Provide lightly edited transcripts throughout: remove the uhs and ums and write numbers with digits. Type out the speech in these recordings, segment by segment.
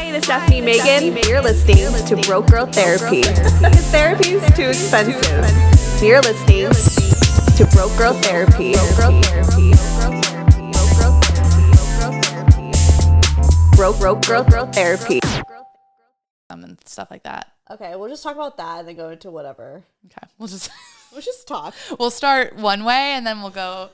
name is Stefanie Maegan. You're listening to Broke Girl Therapy. Because therapy is too expensive. You're listening to Broke Girl Therapy. Broke Girl Therapy. And stuff like that. Okay, we'll just talk about that and then go into whatever. Okay, we'll just talk. We'll start one way and then we'll go.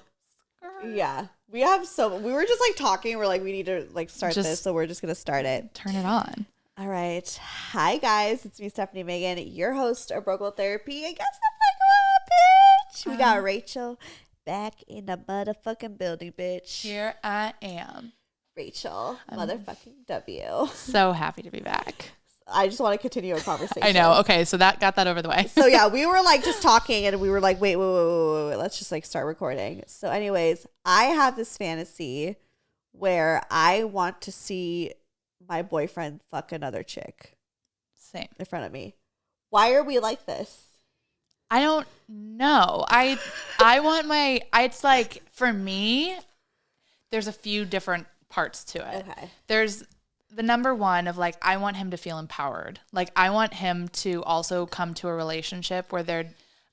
Yeah, we were just like talking. We're like, we need to like start this, so we're just gonna start it. Turn it on. All right. Hi guys, it's me, Stefanie Maegan, your host of Broke Girl Therapy. I guess the fuck up, bitch. We got Rachel back in the motherfucking building, bitch. Here I am, Rachel, motherfucking W. So happy to be back. I just want to continue our conversation. I know. Okay, so that got that over the way. So yeah, we were like just talking and we were like, wait, let's just like start recording. So anyways, I have this fantasy where I want to see my boyfriend fuck another chick. Same. In front of me. Why are we like this? I don't know. I want it's like, for me, there's a few different parts to it. Okay. There's the number one of like, I want him to feel empowered. Like, I want him to also come to a relationship where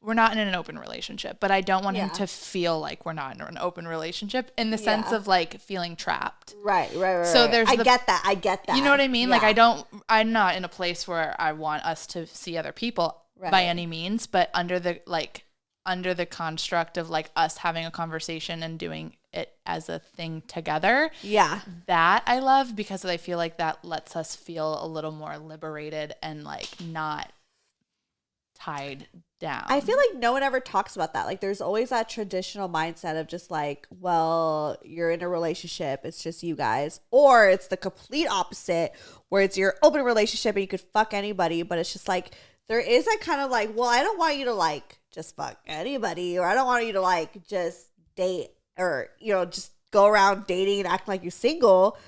we're not in an open relationship, but I don't want him to feel like we're not in an open relationship in the sense of like feeling trapped. Right. So there's I get that. You know what I mean? Yeah. Like, I'm not in a place where I want us to see other people by any means, but under the construct of like us having a conversation and doing it as a thing together. Yeah. That I love because I feel like that lets us feel a little more liberated and like not tied down. I feel like no one ever talks about that. Like there's always that traditional mindset of just like, well, you're in a relationship, it's just you guys. Or it's the complete opposite where it's your open relationship and you could fuck anybody, but it's just like there is that kind of like, well, I don't want you to like just fuck anybody, or I don't want you to like just date or, you know, just go around dating and act like you're single.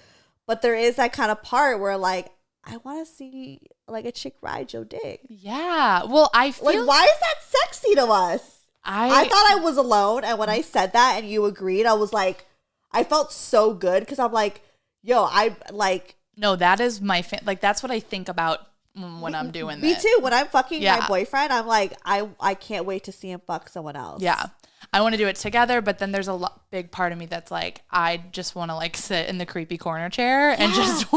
But there is that kind of part where like, I want to see like a chick ride your dick. Yeah. Well, I feel like, why is that sexy to us? I thought I was alone. And when I said that and you agreed, I was like, I felt so good because I'm like, yo, I like. No, that is my like, that's what I think about when I'm doing Me this. too. When I'm fucking my boyfriend, I'm like, I can't wait to see him fuck someone else. Yeah. I want to do it together, but then there's a big part of me that's like, I just want to like sit in the creepy corner chair and just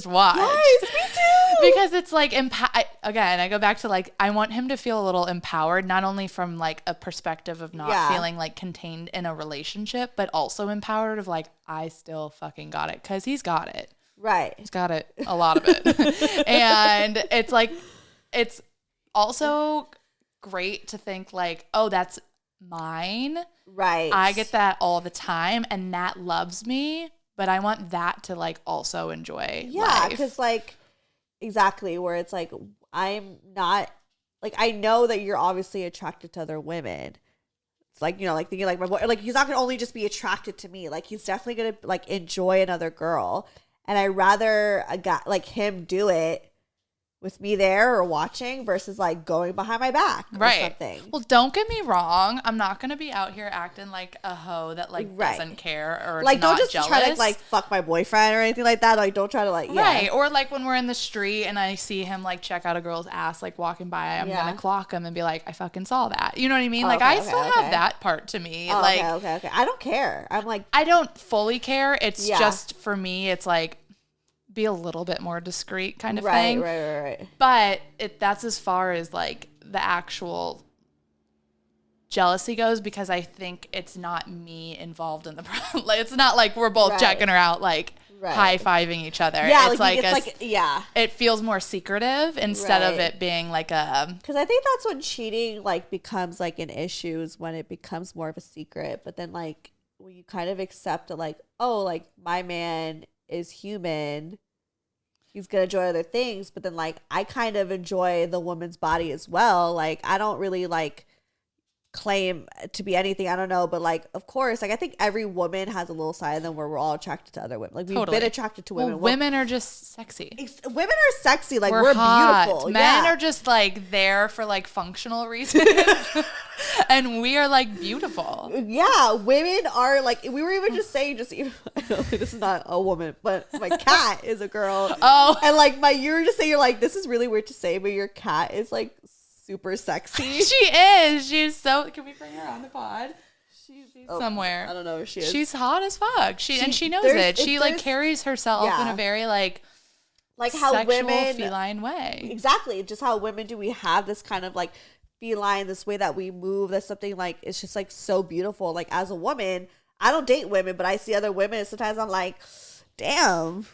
watch. Yes, me too. Because it's like, again, I go back to like, I want him to feel a little empowered, not only from like a perspective of not feeling like contained in a relationship, but also empowered of like, I still fucking got it, because he's got it. Right. He's got it, a lot of it. And it's like, it's also great to think like, oh, that's mine. Right. I get that all the time and that loves me, but I want that to like also enjoy life. Because like, exactly, where it's like, I'm not, like, I know that you're obviously attracted to other women. It's like, you know, like thinking like my boy, like he's not going to only just be attracted to me. Like he's definitely going to like enjoy another girl. And I rather a guy like him do it with me there or watching versus like going behind my back or something. Well, don't get me wrong. I'm not going to be out here acting like a hoe that like doesn't care or like not don't just jealous. try to like fuck my boyfriend or anything like that. Like don't try to like Right. Or like when we're in the street and I see him like check out a girl's ass like walking by, I'm going to clock him and be like, I fucking saw that. You know what I mean? I still have that part to me. Okay. I don't care. I'm like, I don't fully care. It's just for me, it's like, be a little bit more discreet kind of thing. Right. But that's as far as like the actual jealousy goes, because I think it's not me involved in the problem. Like, it's not like we're both checking her out, like high-fiving each other. Yeah, it's it feels more secretive instead of it being like a. Because I think that's when cheating like becomes like an issue, is when it becomes more of a secret. But then like when you kind of accept it, like, oh, like my man is human. He's going to enjoy other things, but then like I kind of enjoy the woman's body as well. Like I don't really like claim to be anything. I don't know, but like, of course, like I think every woman has a little side of them where we're all attracted to other women. Like we've been attracted to women. Well, women are just sexy. Women are sexy. Like we're hot. beautiful. Men are just like there for like functional reasons, and we are like beautiful. Yeah, women are like. We were even just saying, I know this is not a woman, but my cat is a girl. Oh, and like you were just saying, you're like, this is really weird to say, but your cat is like super sexy. She is. She's so. Can we bring her on the pod? She's somewhere. I don't know where she is. She's hot as fuck. She knows it. She like carries herself in a very like how sexual, women feline way. Exactly. Just how women do. We have this kind of like feline, this way that we move. That's something like it's just like so beautiful. Like as a woman, I don't date women, but I see other women. And sometimes I'm like, damn.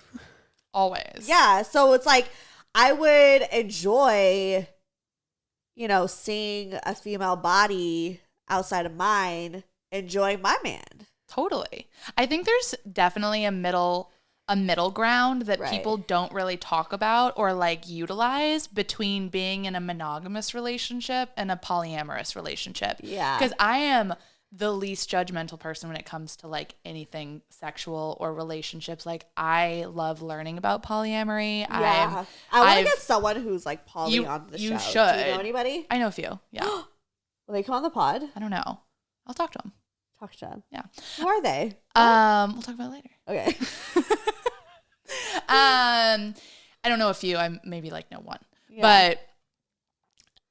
Always. Yeah. So it's like I would enjoy, you know, seeing a female body outside of mine, enjoying my man. Totally. I think there's definitely a middle ground that people don't really talk about or like utilize between being in a monogamous relationship and a polyamorous relationship. Yeah. Because I am the least judgmental person when it comes to like anything sexual or relationships. Like I love learning about polyamory. Yeah. I want to get someone who's like poly on the show. You should. Do you know anybody? I know a few. Yeah. Will they come on the pod? I don't know. I'll talk to them. Talk to them. Yeah. Who are they? We'll talk about it later. Okay. I don't know a few. I maybe like know one, but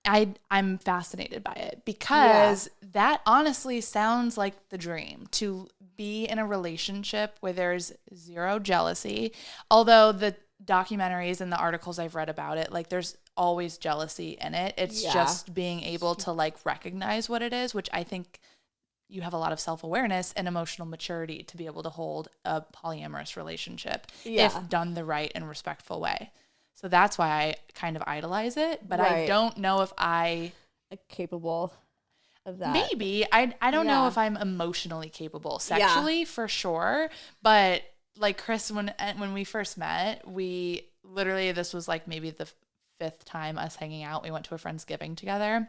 I'm fascinated by it because that honestly sounds like the dream, to be in a relationship where there's zero jealousy. Although the documentaries and the articles I've read about it, like there's always jealousy in it. It's just being able to like recognize what it is, which I think you have a lot of self-awareness and emotional maturity to be able to hold a polyamorous relationship if done the right and respectful way. So that's why I kind of idolize it, but I don't know if I capable of that. Maybe. I don't know if I'm emotionally capable. Sexually for sure, but like Chris, when we first met, we literally, this was like maybe the 5th time us hanging out. We went to a Friendsgiving together.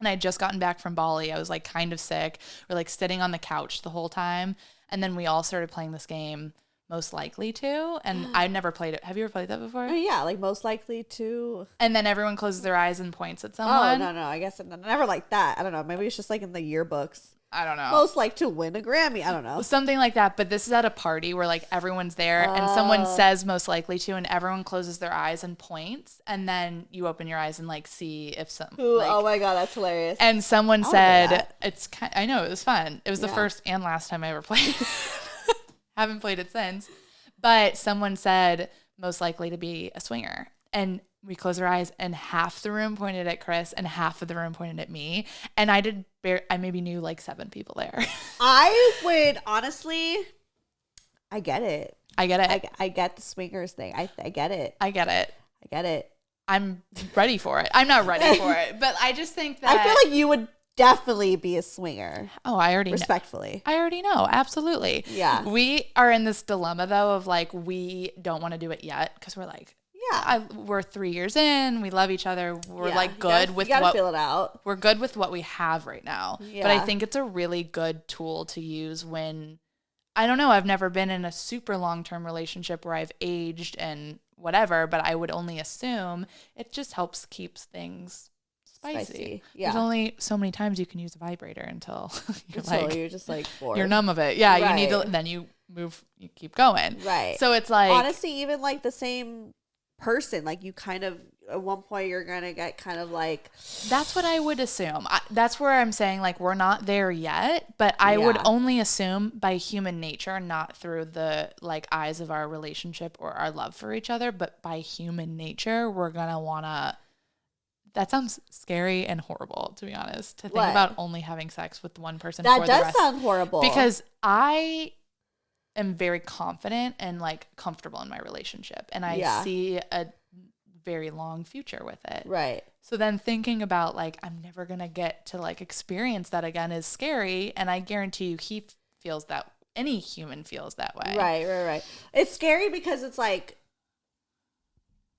And I had just gotten back from Bali. I was like kind of sick. We're like sitting on the couch the whole time. And then we all started playing this game, Most Likely To. And I've never played it. Have you ever played that before? Oh, yeah, like Most Likely To. And then everyone closes their eyes and points at someone. Oh, no. I guess never like that. I don't know. Maybe it's just like in the yearbooks. I don't know. Most like to win a Grammy. I don't know. Something like that. But this is at a party where like everyone's there and someone says Most Likely To and everyone closes their eyes and points. And then you open your eyes and like see if some. Oh my God, that's hilarious. And someone said, I know, it was fun. It was the first and last time I ever played. Haven't played it since. But someone said most likely to be a swinger. And we closed our eyes and half the room pointed at Chris and half of the room pointed at me. And I maybe knew like 7 people there. I would honestly, I get it. I get it. I get the swingers thing. I get it. I get it. I get it. I'm ready for it. I'm not ready for it, but I just think that I feel like you would definitely be a swinger. Oh, I already respectfully. I already know. Absolutely. Yeah. We are in this dilemma though of like we don't want to do it yet because we're like, we're 3 years in. We love each other. We're like good with what feel it out. We're good with what we have right now. Yeah. But I think it's a really good tool to use when I don't know. I've never been in a super long-term relationship where I've aged and whatever, but I would only assume it just helps keeps things spicy. Yeah. There's only so many times you can use a vibrator until you're just like bored. You're numb of it. Yeah. Right. You need to, then you move, you keep going. Right. So it's like, honestly, even like the same person, like you kind of, at one point you're going to get kind of like. That's what I would assume. That's where I'm saying like, we're not there yet, but I would only assume by human nature, not through the like eyes of our relationship or our love for each other, but by human nature, we're going to want to. That sounds scary and horrible, to be honest, to think about only having sex with one person for the rest. That does sound horrible. Because I am very confident and like comfortable in my relationship. And I see a very long future with it. Right. So then thinking about like, I'm never going to get to like experience that again is scary. And I guarantee you he feels that, any human feels that way. Right. It's scary because it's like,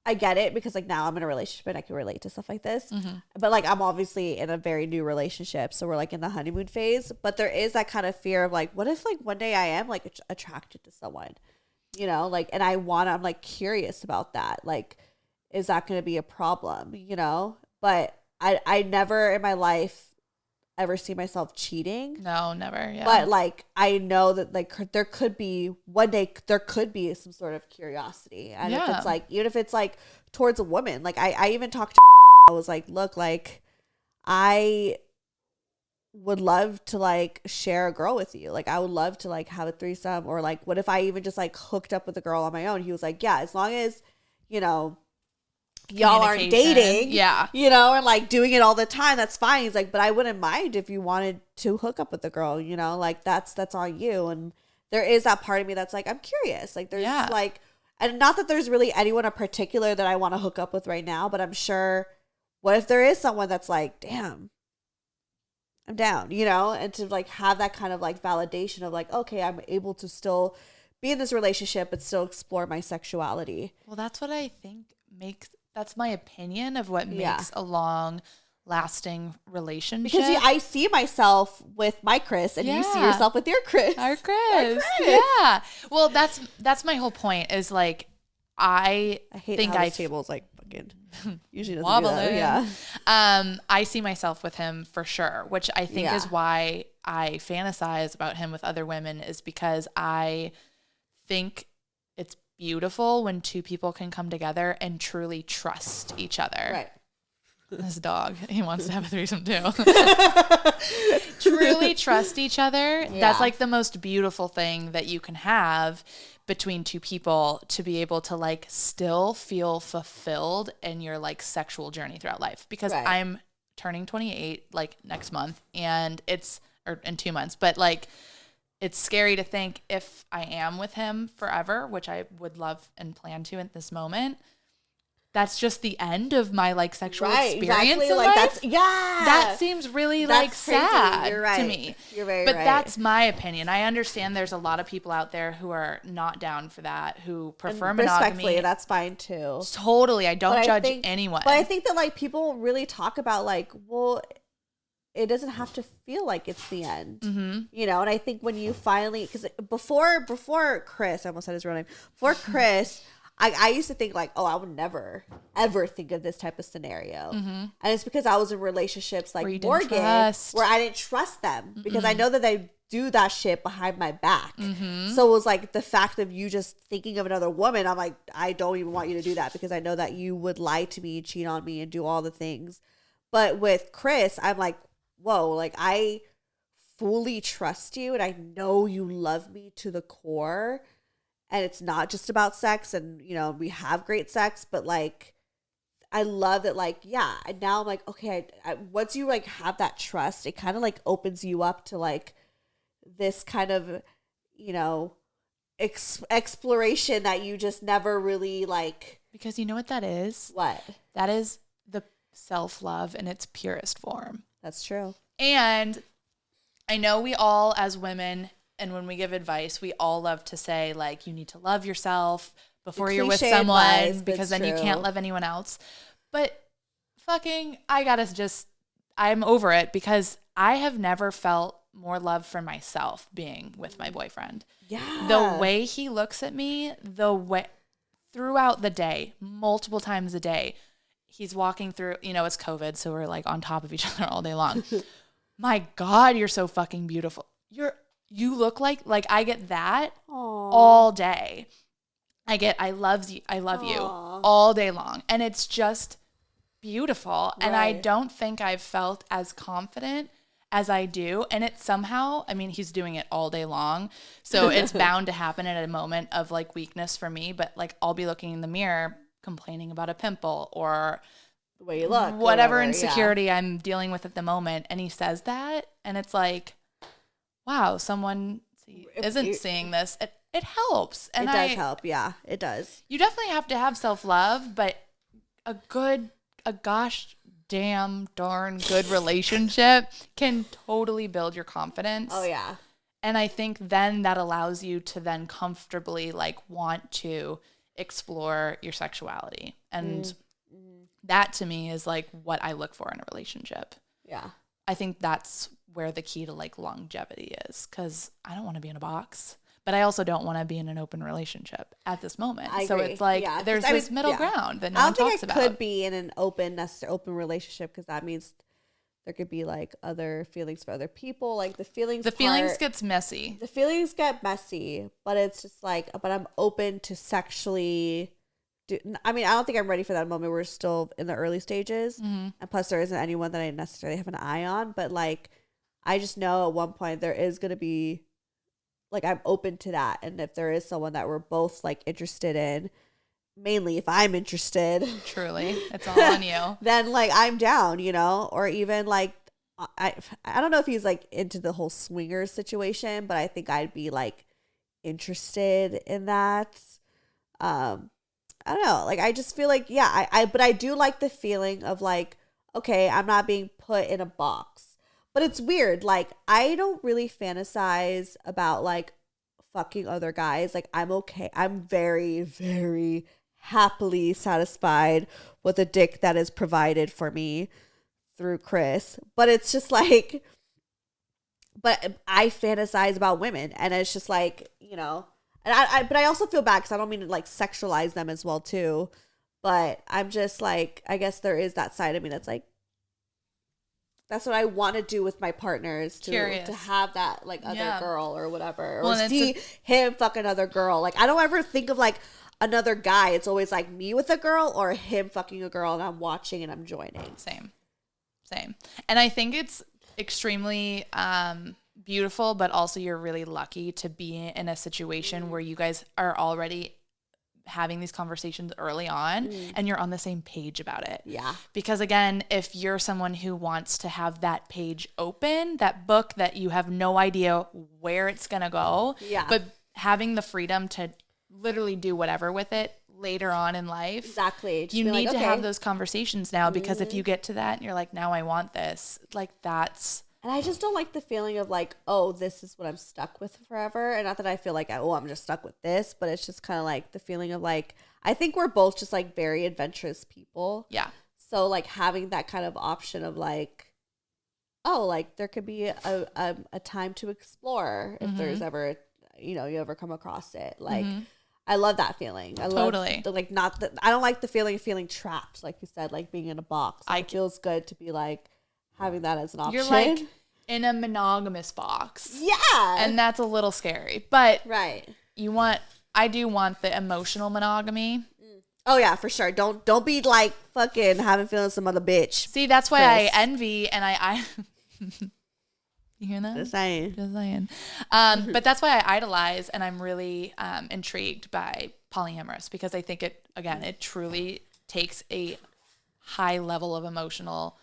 I get it because like now I'm in a relationship and I can relate to stuff like this. Mm-hmm. But like I'm obviously in a very new relationship, so we're like in the honeymoon phase. But there is that kind of fear of like, what if like one day I am like attracted to someone, you know, like, and I'm like curious about that. Like, is that going to be a problem, you know? But I never in my life ever see myself cheating. No, never. Yeah. But like I know that like there could be one day there could be some sort of curiosity, and if it's like even if it's like towards a woman, like I even talked to I was like, look, like I would love to like share a girl with you, like I would love to like have a threesome, or like what if I even just like hooked up with a girl on my own. He was like, yeah, as long as you know y'all aren't dating, you know, and like doing it all the time, that's fine. He's like, but I wouldn't mind if you wanted to hook up with the girl, you know, like that's on you. And there is that part of me that's like, I'm curious, like there's like, and not that there's really anyone in particular that I want to hook up with right now, but I'm sure what if there is someone that's like, damn, I'm down, you know, and to like have that kind of like validation of like, okay, I'm able to still be in this relationship but still explore my sexuality. Well, that's what I think that's my opinion of what makes a long lasting relationship. Because I see myself with my Chris, and you see yourself with your Chris. Our Chris. Yeah. Well, that's my whole point is like, I hate think how this table is like fucking usually doesn't do that. Yeah. I see myself with him for sure, which I think is why I fantasize about him with other women, is because I think it's beautiful when two people can come together and truly trust each other. Right. This dog, he wants to have a threesome too. Truly trust each other. Yeah. That's like the most beautiful thing that you can have between two people, to be able to like still feel fulfilled in your like sexual journey throughout life. Because I'm turning 28 like next month, and or in 2 months, but like, it's scary to think if I am with him forever, which I would love and plan to at this moment, that's just the end of my like sexual experience in like life. That's that seems really like crazy. sad to me. You're very but right. That's my opinion. I understand there's a lot of people out there who are not down for that, who prefer monogamy. Respectfully, that's fine too. Totally, I don't judge anyone. But I think that like people really talk about like, well, it doesn't have to feel like it's the end, you know? And I think when you finally, because before Chris, I almost said his real name, before Chris, I used to think like, oh, I would never, ever think of this type of scenario. And it's because I was in relationships like Morgan, where I didn't trust them because I know that they do that shit behind my back. So it was like the fact of you just thinking of another woman, I'm like, I don't even want you to do that because I know that you would lie to me, cheat on me, and do all the things. But with Chris, I'm like, whoa, like I fully trust you and I know you love me to the core, and it's not just about sex, and you know, we have great sex, but like I love that, like, yeah, and now I'm like, okay, I once you like have that trust, it kind of like opens you up to like this kind of, you know, exploration that you just never really like. Because you know what that is? What? That is the self-love in its purest form. That's true. And I know we all as women, and when we give advice, we all love to say like, you need to love yourself before you're with someone, advice, because then you can't love anyone else. But fucking, I'm over it, because I have never felt more love for myself being with my boyfriend. Yeah. The way he looks at me, throughout the day, multiple times a day, he's walking through, you know, it's COVID, so we're like on top of each other all day long. My God, you're so fucking beautiful. You look like I get that all day. I love you all day long. And it's just beautiful. Right. And I don't think I've felt as confident as I do. And it somehow, I mean, he's doing it all day long, so it's bound to happen at a moment of like weakness for me. But like, I'll be looking in the mirror complaining about a pimple or the way you look, whatever insecurity I'm dealing with at the moment, and he says that, and it's like, wow, someone isn't seeing this. It helps, and it does help. Yeah, it does. You definitely have to have self-love, but a gosh damn darn good relationship can totally build your confidence. Oh yeah. And I think then that allows you to then comfortably like want to explore your sexuality. And that to me is like what I look for in a relationship. Yeah. I think that's where the key to like longevity is, because I don't want to be in a box, but I also don't want to be in an open relationship at this moment. So it's like there's this middle ground that no one talks about. I don't think I could be in an open relationship, because that means there could be like other feelings for other people. Like the feelings gets messy. The feelings get messy, but it's just like, but I'm open to sexually. I mean, I don't think I'm ready for that moment. We're still in the early stages. And plus there isn't anyone that I necessarily have an eye on, but like, I just know at one point there is going to be, like, I'm open to that. And if there is someone that we're both like interested in, mainly if I'm interested, truly, it's all on you, then like I'm down, you know. Or even like, I don't know if he's like into the whole swingers situation, but I think I'd be like interested in that. I don't know. Like, I just feel like, yeah, but I do like the feeling of like, okay, I'm not being put in a box. But it's weird. Like, I don't really fantasize about like fucking other guys. Like, I'm okay. I'm very, very happily satisfied with a dick that is provided for me through Chris. But it's just like, but I fantasize about women, and it's just like, you know. And but I also feel bad because I don't mean to like sexualize them as well too, but I'm just like, I guess there is that side of me that's like, that's what I want to do with my partners, to have that like other girl or whatever, or see him fuck another girl. Like, I don't ever think of like another guy. It's always like me with a girl or him fucking a girl, and I'm watching and I'm joining. Same. And I think it's extremely beautiful, but also you're really lucky to be in a situation where you guys are already having these conversations early on and you're on the same page about it. Yeah. Because again, if you're someone who wants to have that page open, that book that you have no idea where it's going to go, but having the freedom to literally do whatever with it later on in life. Exactly. Just you need to have those conversations now, because if you get to that and you're like, now I want this, like that's... And I just don't like the feeling of like, oh, this is what I'm stuck with forever. And not that I feel like, oh, I'm just stuck with this, but it's just kind of like the feeling of like, I think we're both just like very adventurous people. Yeah. So like having that kind of option of like, oh, like there could be a time to explore if there's ever, you know, you ever come across it. Like, I love that feeling. I love the, like, not that I don't like the feeling of feeling trapped, like you said, like being in a box. Like, it feels good to be like, having that as an option. You're like in a monogamous box. Yeah. And that's a little scary. But right. I do want the emotional monogamy. Oh yeah, for sure. Don't be like fucking having feelings some other bitch. See, that's why I envy and I you hear that? Just saying. But that's why I idolize, and I'm really intrigued by polyamorous, because I think it truly takes a high level of emotional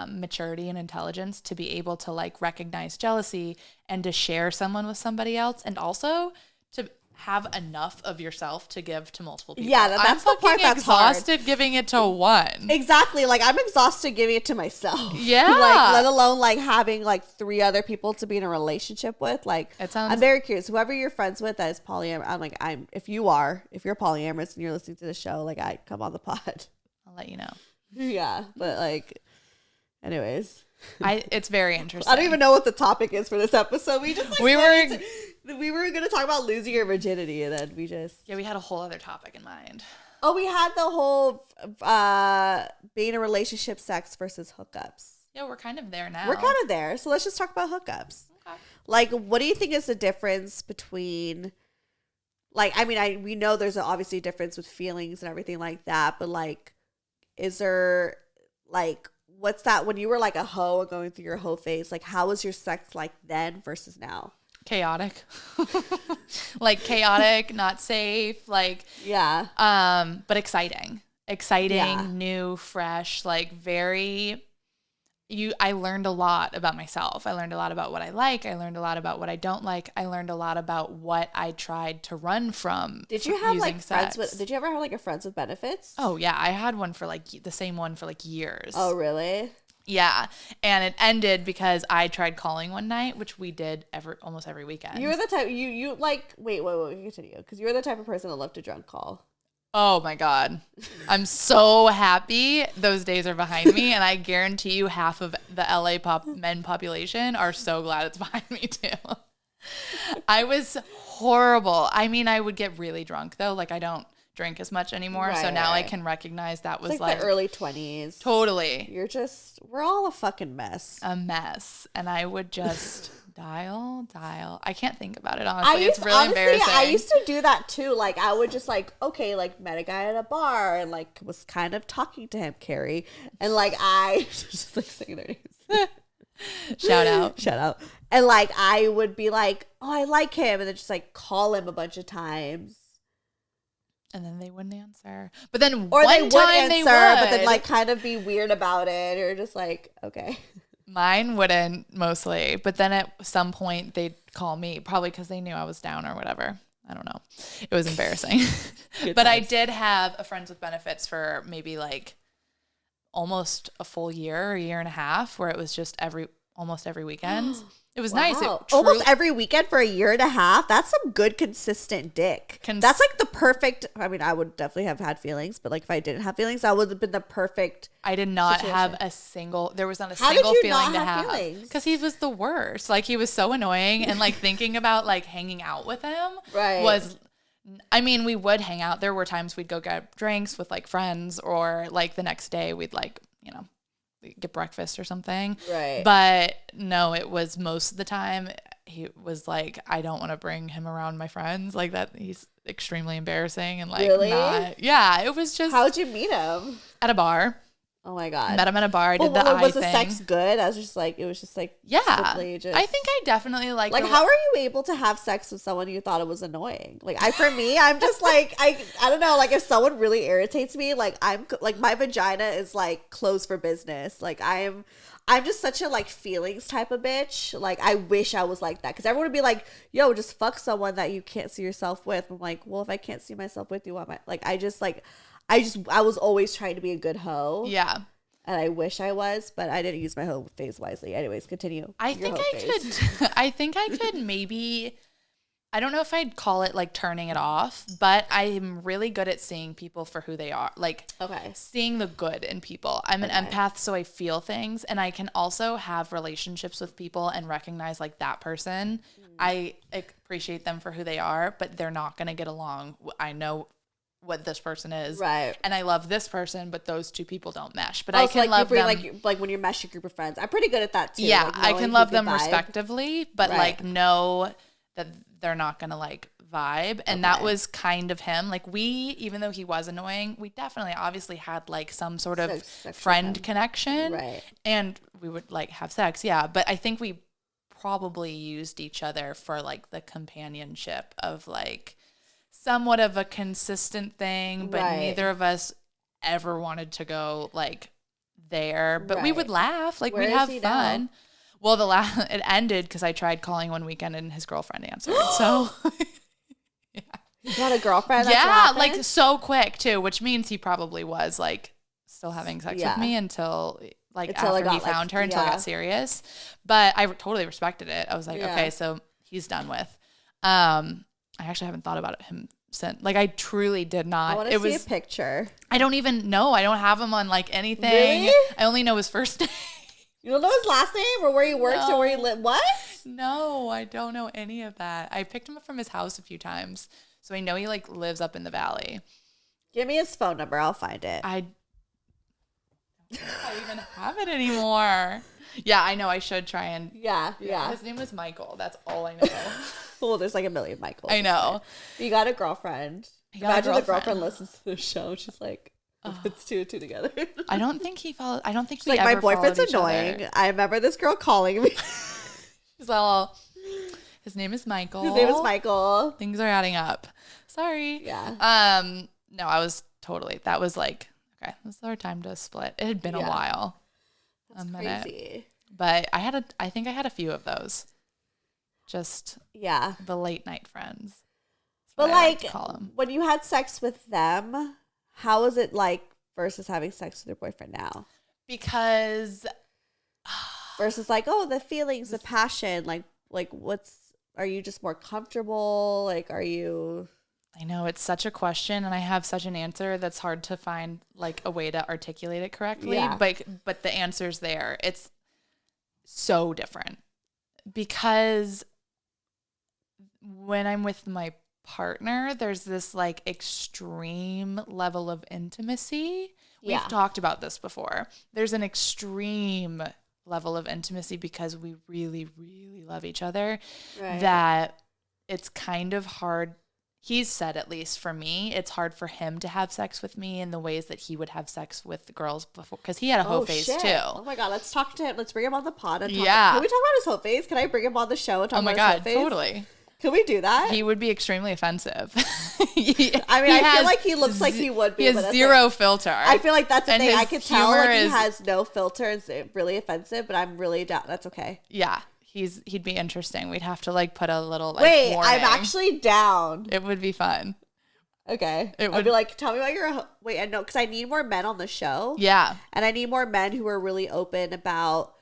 maturity and intelligence to be able to like recognize jealousy and to share someone with somebody else, and also to have enough of yourself to give to multiple people. Yeah, that's the part that's exhausted hard. Giving it to one. Exactly. Like, I'm exhausted giving it to myself. Yeah. Like, let alone like having like 3 other people to be in a relationship with. Like, I'm very curious. Whoever you're friends with that is polyamorous, if you're polyamorous and you're listening to the show, like, I come on the pod. I'll let you know. Yeah, but like, anyways, it's very interesting. I don't even know what the topic is for this episode. We just we were gonna talk about losing your virginity, and then we had a whole other topic in mind. Oh, we had the whole being in a relationship, sex versus hookups. Yeah, we're kind of there now. We're kind of there, so let's just talk about hookups. Okay. Like, what do you think is the difference between? Like, I mean, we know there's obviously a difference with feelings and everything like that, but like, is there like, what's that when you were like a hoe and going through your hoe phase? Like, how was your sex like then versus now? Chaotic. Like chaotic, not safe, like but exciting, new, fresh, like very I learned a lot about myself. I learned a lot about what I like. I learned a lot about what I don't like. I learned a lot about what I tried to run from. Did you have like friends with? Did you ever have like a friends with benefits? Oh yeah, I had one for like the same one for like years. Oh really? Yeah, and it ended because I tried calling one night, which we did almost every weekend. You were the type you like. Wait, continue, because you were the type of person that loved to drunk call. Oh my God. I'm so happy those days are behind me. And I guarantee you half of the LA men population are so glad it's behind me too. I was horrible. I mean, I would get really drunk though. Like I don't drink as much anymore. So now I can recognize that was like the early 20s. Totally. We're all a fucking mess. A mess. And I would just dial. I can't think about it, honestly. It's really embarrassing. I used to do that too. Like I would just like, okay, like met a guy at a bar and like was kind of talking to him, Carrie. And like I just like saying their names. Shout out. And like I would be like, oh, I like him, and then just like call him a bunch of times. And then they wouldn't answer. But then or one they would time answer, they would. but then like kind of be weird about it, or just like, okay. Mine wouldn't mostly, but then at some point they'd call me, probably because they knew I was down or whatever. I don't know. It was embarrassing. But I did have a Friends with Benefits for maybe like almost a full year, a year and a half, where it was just almost every weekend. It was nice. Almost every weekend for a year and a half. That's some good, consistent dick. That's like the perfect. I mean, I would definitely have had feelings, but like if I didn't have feelings, that would have been the perfect. I did not have a single. There was not a single feeling to have because he was the worst. Like he was so annoying, and like thinking about like hanging out with him was. I mean, we would hang out. There were times we'd go get drinks with like friends, or like the next day we'd like get breakfast or something. Right. But no, it was most of the time he was like, I don't want to bring him around my friends like that. He's extremely embarrassing and like yeah, it was just. How'd you meet him? At a bar. Oh my God. Met him at a bar. I did the eye was thing. the sex good? I was just like, it was just like, yeah. I think I definitely like. How are you able to have sex with someone you thought it was annoying? Like for me, I'm just like, I don't know. Like if someone really irritates me, like I'm like my vagina is like closed for business. Like I'm just such a like feelings type of bitch. Like I wish I was like that, because everyone would be like, yo, just fuck someone that you can't see yourself with. I'm like, well, if I can't see myself with you, why am I like? I was always trying to be a good hoe. Yeah. And I wish I was, but I didn't use my hoe phase wisely. Anyways, continue. I think I could maybe, I don't know if I'd call it like turning it off, but I'm really good at seeing people for who they are. Like seeing the good in people. I'm an empath, so I feel things, and I can also have relationships with people and recognize like that person. I appreciate them for who they are, but they're not going to get along. I know what this person is, right? And I love this person, but those two people don't mesh. But I can love them like when you mesh your group of friends. I'm pretty good at that too. Yeah, like I can love them respectively, but like know that they're not gonna like vibe. And that was kind of him. Like even though he was annoying, we definitely obviously had like some sort of friend connection, right? And we would like have sex, yeah. But I think we probably used each other for like the companionship of like somewhat of a consistent thing, but neither of us ever wanted to go like there. But we would laugh, like we'd have fun. Now? Well, it ended because I tried calling one weekend and his girlfriend answered. So yeah, you got a girlfriend? Yeah, like so quick too, which means he probably was like still having sex with me until after he found her, until it got serious. But I totally respected it. I was like, okay, so he's done with. I actually haven't thought about him since. Like I truly did not. I want to see a picture. I don't even know. I don't have him on like anything. Really? I only know his first name. You don't know his last name or where he works or where he lives? What? No, I don't know any of that. I picked him up from his house a few times, so I know he like lives up in the valley. Give me his phone number. I'll find it. I don't even have it anymore. Yeah, I know. I should try and. Yeah. His name was Michael. That's all I know. Well, there's like a million Michaels. I know. You got a girlfriend. Imagine the girlfriend listens to the show. She's like, it's two together. I don't think he followed. I don't think he like, ever my boyfriend's followed each annoying. other. I remember this girl calling me. She's all, his name is Michael. His name is Michael. Things are adding up. Sorry. Yeah. No, I was totally. That was like, okay, this is our time to split. It had been a while. That's crazy. But I think I had a few of those. Just the late night friends. But like when you had sex with them, how was it like versus having sex with your boyfriend now? Because versus like, oh, the feelings, the passion, like are you just more comfortable? Like, are you? I know it's such a question and I have such an answer that's hard to find like a way to articulate it correctly. Yeah. But the answer's there. It's so different because when I'm with my partner, there's this like extreme level of intimacy. We've talked about this before. There's an extreme level of intimacy because we really, really love each other that it's kind of hard. He's said, at least for me, it's hard for him to have sex with me in the ways that he would have sex with the girls before, because he had a hoe phase too. Oh my God, let's talk to him. Let's bring him on the pod and talk. Yeah. Can we talk about his hoe phase? Can I bring him on the show and talk about his hoe phase? Totally. Can we do that? He would be extremely offensive. I feel like he looks like he would be. He has zero filter. I feel like that's the thing. I could tell like he is, has no filter. It's really offensive, but I'm really down. That's okay. Yeah. He'd be interesting. We'd have to like put a little like Wait, warning. I'm actually down. It would be fun. Okay. I'd be like, tell me about your wait, I know, because I need more men on the show. Yeah. And I need more men who are really open about,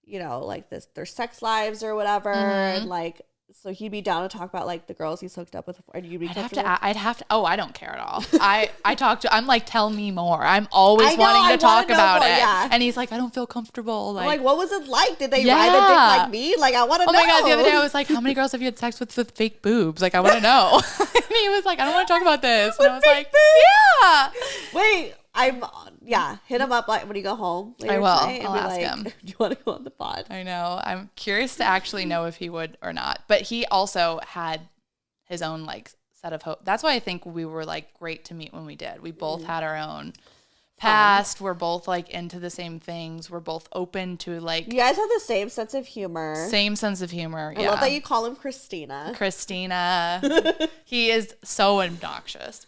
like their sex lives or whatever. And like, so he'd be down to talk about like the girls he's hooked up with, and you'd be I'd have to. Oh, I don't care at all. I'm like, tell me more. I'm always wanting to talk about it. Yeah. And he's like, I don't feel comfortable. Like, I'm like, what was it like? Did they ride a dick like me? Like, I want to know. Oh my God. The other day I was like, how many girls have you had sex with fake boobs? Like, I want to know. And he was like, I don't want to talk about this. And I was like, yeah. Wait, hit him up like when you go home later. I will. Tonight, I'll ask him. Do you want to go on the pod? I know. I'm curious to actually know if he would or not. But he also had his own like set of hope. That's why I think we were like great to meet when we did. We both had our own past. We're both like into the same things. We're both open to like. You guys have the same sense of humor. Same sense of humor. I love that you call him Christina. He is so obnoxious,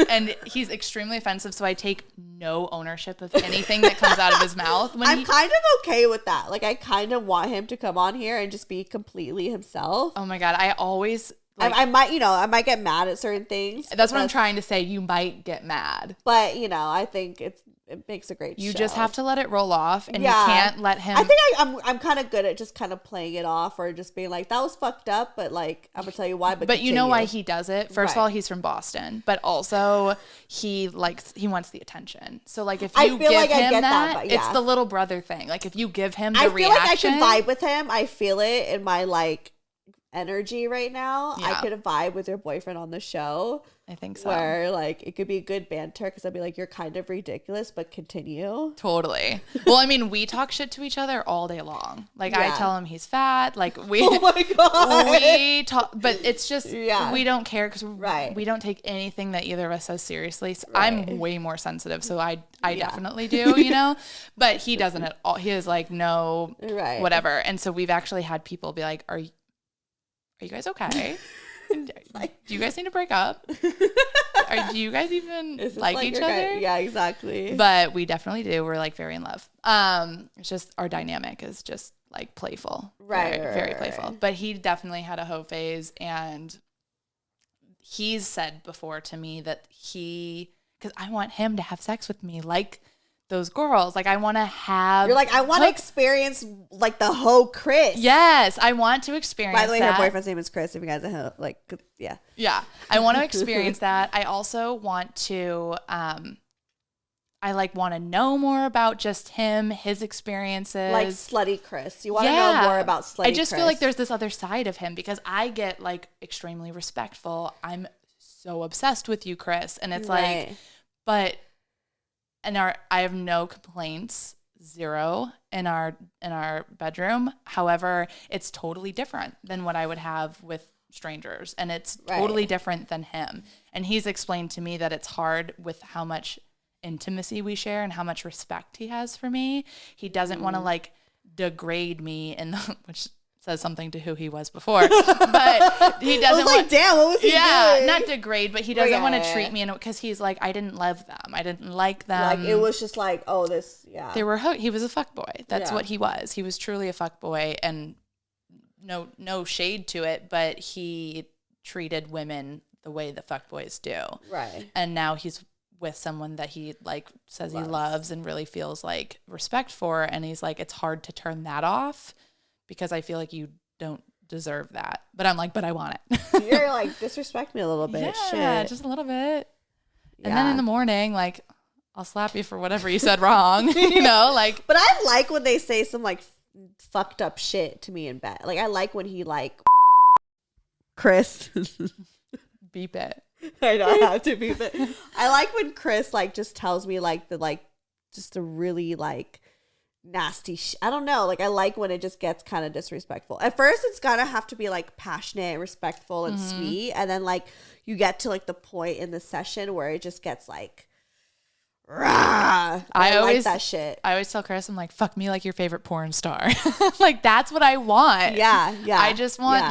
and he's extremely offensive. So I take no ownership of anything that comes out of his mouth. I'm kind of okay with that. Like I kind of want him to come on here and just be completely himself. Oh my God. I always. Like, I might get mad at certain things. That's what I'm trying to say. You might get mad. But, I think it makes a great show. You just have to let it roll off, and you can't let him. I think I'm kind of good at just kind of playing it off, or just being like, that was fucked up, but like, I'm going to tell you why. But you know why he does it? First of all, he's from Boston, but also he wants the attention. So like if you give him that, it's the little brother thing. Like if you give him the reaction. I feel like I can vibe with him. I feel it in my like energy right now. I could vibe with your boyfriend on the show. I think so. Where like it could be good banter because I'd be like, you're kind of ridiculous, but continue. Totally. Well, I mean, we talk shit to each other all day long. Like I tell him he's fat. Like we. Oh my God. We talk, but it's just we don't care because we don't take anything that either of us says seriously. So I'm way more sensitive, so I definitely do, But he doesn't at all. He is like no whatever, and so we've actually had people be like, Are you guys okay? Do you guys need to break up? Do you guys even like each other? Yeah, exactly. But we definitely do. We're like very in love. It's just our dynamic is just like playful. Very playful. But he definitely had a hoe phase, and he's said before to me that because I want him to have sex with me like those girls. Like I want to have. You're like, I want to experience like the hoe Chris. Yes, I want to experience. By the way, her boyfriend's name is Chris. If you guys are like, yeah. Yeah, I want to experience that. I also want to. I like want to know more about just him, his experiences. Like slutty Chris. You want to know more about slutty Chris. I just feel like there's this other side of him because I get like extremely respectful. I'm so obsessed with you, Chris, and it's like, but. I have no complaints, zero in our bedroom. However, it's totally different than what I would have with strangers, and it's totally different than him. And he's explained to me that it's hard with how much intimacy we share and how much respect he has for me. He doesn't want to like degrade me which says something to who he was before, but he doesn't want, damn, what was he doing? Not degrade, but he doesn't want to treat me because he's like, I didn't love them. I didn't like them. Like it was just like, he was a fuckboy. That's what he was. He was truly a fuckboy, and no shade to it, but he treated women the way the fuckboys do. Right. And now he's with someone that he like says he loves and really feels like respect for, and he's like, it's hard to turn that off. Because I feel like you don't deserve that. But I'm like, but I want it. You're like, disrespect me a little bit. Yeah, Shit. just a little bit. Yeah. And then in the morning, like, I'll slap you for whatever you said wrong, like. But I like when they say some like fucked up shit to me in bed. Like, I like when he like Chris. Beep it. I know I have to beep it. I like when Chris like just tells me like just the really like nasty I don't know. Like, I like when it just gets kind of disrespectful. At first, it's gotta have to be like passionate and respectful and sweet, and then like you get to like the point in the session where it just gets like, rah. I like that shit. I always tell Chris, I'm like, fuck me like your favorite porn star. Like, that's what I want. Yeah. I just want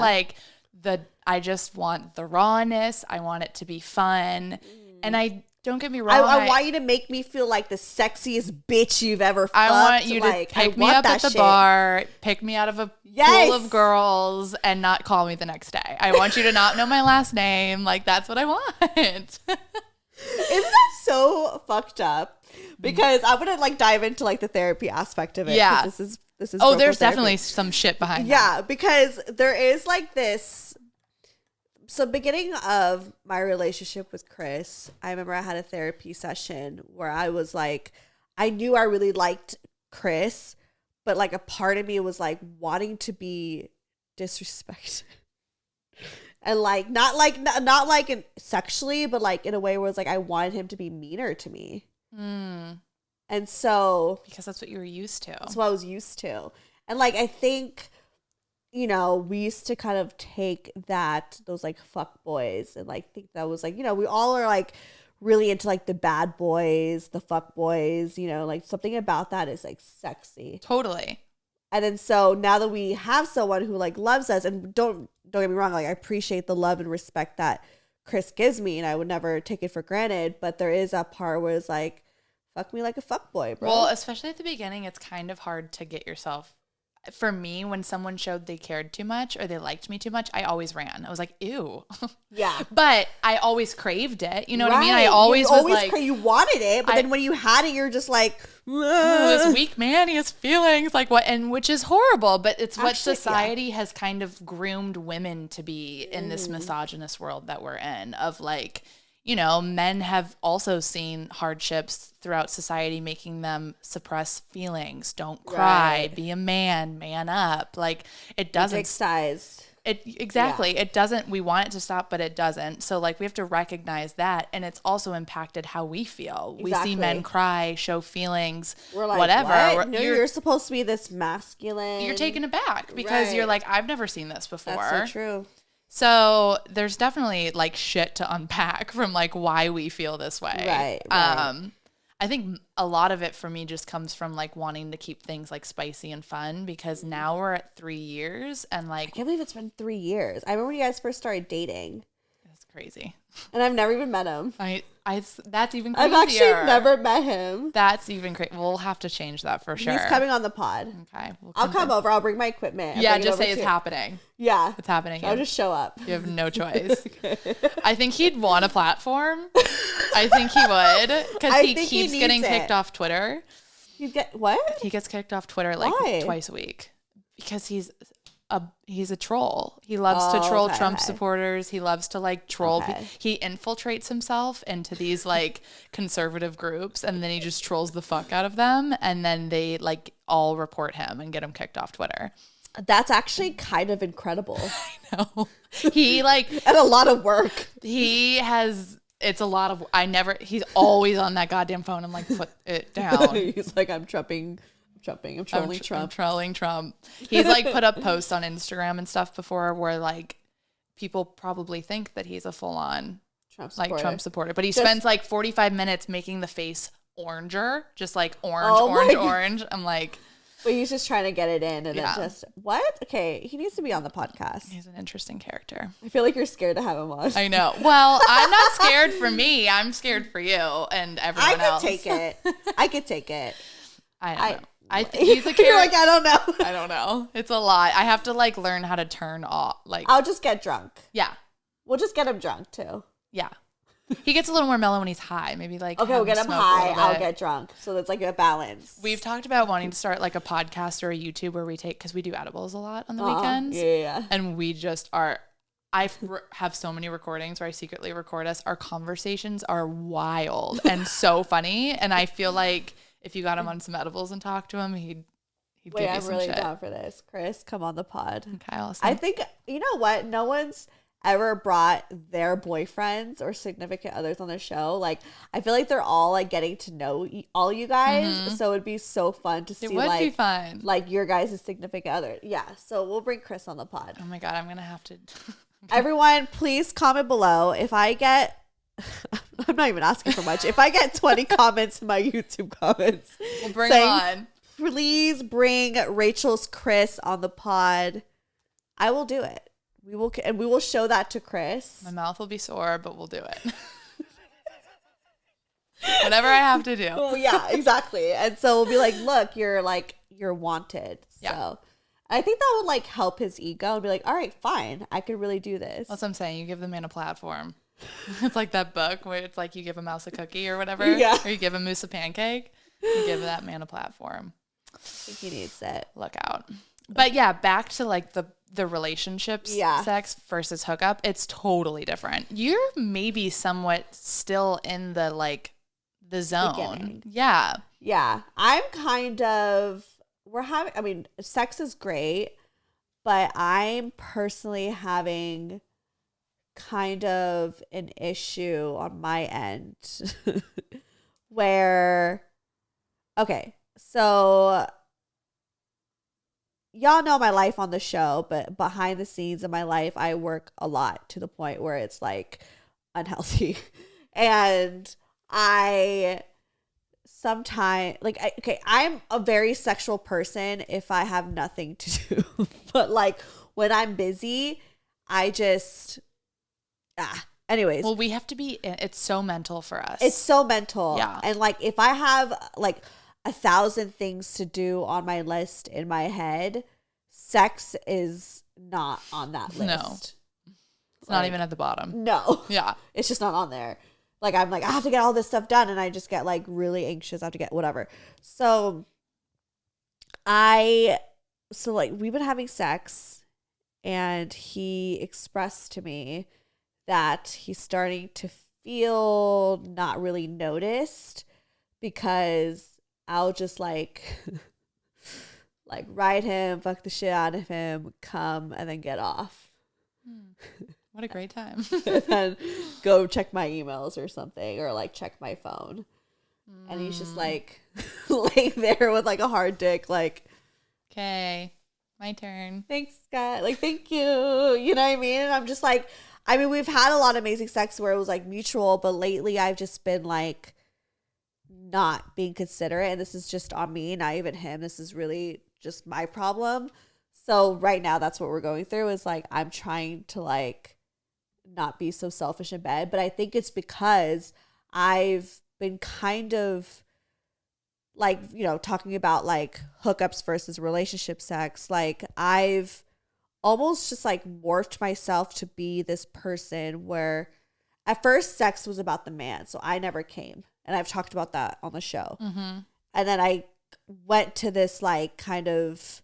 I just want the rawness. I want it to be fun. And I don't get me wrong. I want you to make me feel like the sexiest bitch you've ever fucked. I want you like, to pick me up at the bar, pick me out of a pool of girls, and not call me the next day. I want you to not know my last name. Like, that's what I want. Isn't that so fucked up? Because I want to like dive into like the therapy aspect of it. Yeah. This is oh, there's definitely some shit behind that. Yeah, because there is like this. So beginning of my relationship with Chris, I remember I had a therapy session where I was like, I knew I really liked Chris, but like a part of me was like wanting to be disrespected. And like not like sexually, but like in a way where it's like I wanted him to be meaner to me. And so because that's what you were used to. That's what I was used to. And like I think, we used to kind of take those like fuck boys and like think that was like, we all are like really into like the bad boys, the fuck boys, like something about that is like sexy. Totally. And then so now that we have someone who like loves us, and don't get me wrong, like I appreciate the love and respect that Chris gives me, and I would never take it for granted, but there is a part where it's like, fuck me like a fuck boy, bro. Well, especially at the beginning, it's kind of hard to get yourself. For me, when someone showed they cared too much or they liked me too much, I always ran. I was like, ew. Yeah. But I always craved it. You know what I mean? I always was like, you wanted it, but then when you had it, you're just like, oh, this weak man, he has feelings. Like what? And which is horrible, but it's what society has kind of groomed women to be in this misogynist world that we're in, of like, men have also seen hardships throughout society, making them suppress feelings. Don't cry, be a man up. Like it doesn't. Dick-sized. Exactly. It doesn't, we want it to stop, but it doesn't. So like we have to recognize that. And it's also impacted how we feel. Exactly. We see men cry, show feelings, we're like, whatever. What? No, you're supposed to be this masculine. You're taken aback because you're like, I've never seen this before. That's so true. So there's definitely like shit to unpack from like why we feel this way. Right. I think a lot of it for me just comes from like wanting to keep things like spicy and fun, because now we're at 3 years and like, I can't believe it's been 3 years. I remember when you guys first started dating. That's crazy. And I've never even met him. That's even crazier. I've actually never met him. That's even crazy. We'll have to change that for sure. He's coming on the pod. Okay. I'll come over. I'll bring my equipment. Yeah, just say it's happening. Yeah. It's happening. I'll just show up. You have no choice. Okay. I think he'd want a platform. I think he would. Because he keeps getting kicked off Twitter. What? He gets kicked off Twitter like twice a week. Because he's a troll. He loves to troll Trump supporters. He loves to like troll. He infiltrates himself into these like conservative groups, and then he just trolls the fuck out of them, and then they like all report him and get him kicked off Twitter. That's actually kind of incredible. I know. He like and a lot of work. It's a lot of. He's always on that goddamn phone. I'm like, put it down. He's like, I'm trolling Trump. I'm trolling Trump. He's like put up posts on Instagram and stuff before where like people probably think that he's a full on Trump supporter, but he spends like 45 minutes making the face oranger, just like orange. I'm like, but he's just trying to get it in, and then just what? Okay, he needs to be on the podcast. He's an interesting character. I feel like you're scared to have him on. I know. Well, I'm not scared for me. I'm scared for you and everyone else. I could take it. I don't know. I think he's a character. You're like, I don't know. I don't know. It's a lot. I have to like learn how to turn off. Like, I'll just get drunk. Yeah. We'll just get him drunk too. Yeah. He gets a little more mellow when he's high. Maybe like okay, we'll get him high. I'll get drunk. So it's like a balance. We've talked about wanting to start like a podcast or a YouTube where we take, because we do edibles a lot on the weekends. Yeah. And we just are. I have so many recordings where I secretly record us. Our conversations are wild and so funny. And I feel like if you got him on some edibles and talk to him, he'd give you I'm some really shit. down for this. Chris, come on the pod. Okay, Allison. I think, you know what? No one's ever brought their boyfriends or significant others on the show. Like, I feel like they're all like getting to know all you guys. So it'd be so fun to see. It would be fun. Like your guys' significant other. Yeah. So we'll bring Chris on the pod. Oh my God, I'm going to have to. Everyone, please comment below. If I get, I'm not even asking for much. If I get 20 comments in my YouTube comments, We'll bring him on. Please bring Rachel's Chris on the pod. I will do it. We will show that to Chris. My mouth will be sore, but we'll do it. Whatever I have to do. Well, yeah, exactly. And so we'll be like, look, you're wanted. Yeah. So I think that would like help his ego and be like, all right, fine. I could really do this. That's what I'm saying. You give the man a platform. It's like that book where it's like you give a mouse a cookie or whatever. Yeah. Or you give a moose a pancake. You give that man a platform. I think he needs it. Look out. But yeah, back to like the relationships, sex versus hookup. It's totally different. You're maybe somewhat still in the like the zone. Beginning. Yeah. Yeah. I'm kind of, sex is great, but I'm personally having kind of an issue on my end where, okay, so y'all know my life on the show, but behind the scenes of my life, I work a lot to the point where it's like unhealthy. And I sometimes I'm a very sexual person if I have nothing to do. But like when I'm busy, I just anyways. Well, we have to be, it's so mental for us. It's so mental. Yeah. And like if I have like 1,000 things to do on my list in my head, sex is not on that list. No. It's not even at the bottom. No. Yeah. It's just not on there. Like, I'm like, I have to get all this stuff done. And I just get like really anxious. I have to get whatever. So we've been having sex and he expressed to me that he's starting to feel not really noticed because I'll just like ride him, fuck the shit out of him, come, and then get off. What a great time. And then go check my emails or something, or like check my phone. And he's just like laying there with like a hard dick, like, okay, my turn. Thanks, Scott. Like, thank you. You know what I mean? And I'm just like, I mean, we've had a lot of amazing sex where it was like mutual, but lately I've just been like not being considerate. And this is just on me, not even him. This is really just my problem. So right now that's what we're going through is like, I'm trying to like not be so selfish in bed. But I think it's because I've been kind of like, you know, talking about like hookups versus relationship sex. Like I've almost just like morphed myself to be this person where at first sex was about the man. So I never came. And I've talked about that on the show. Mm-hmm. And then I went to this like kind of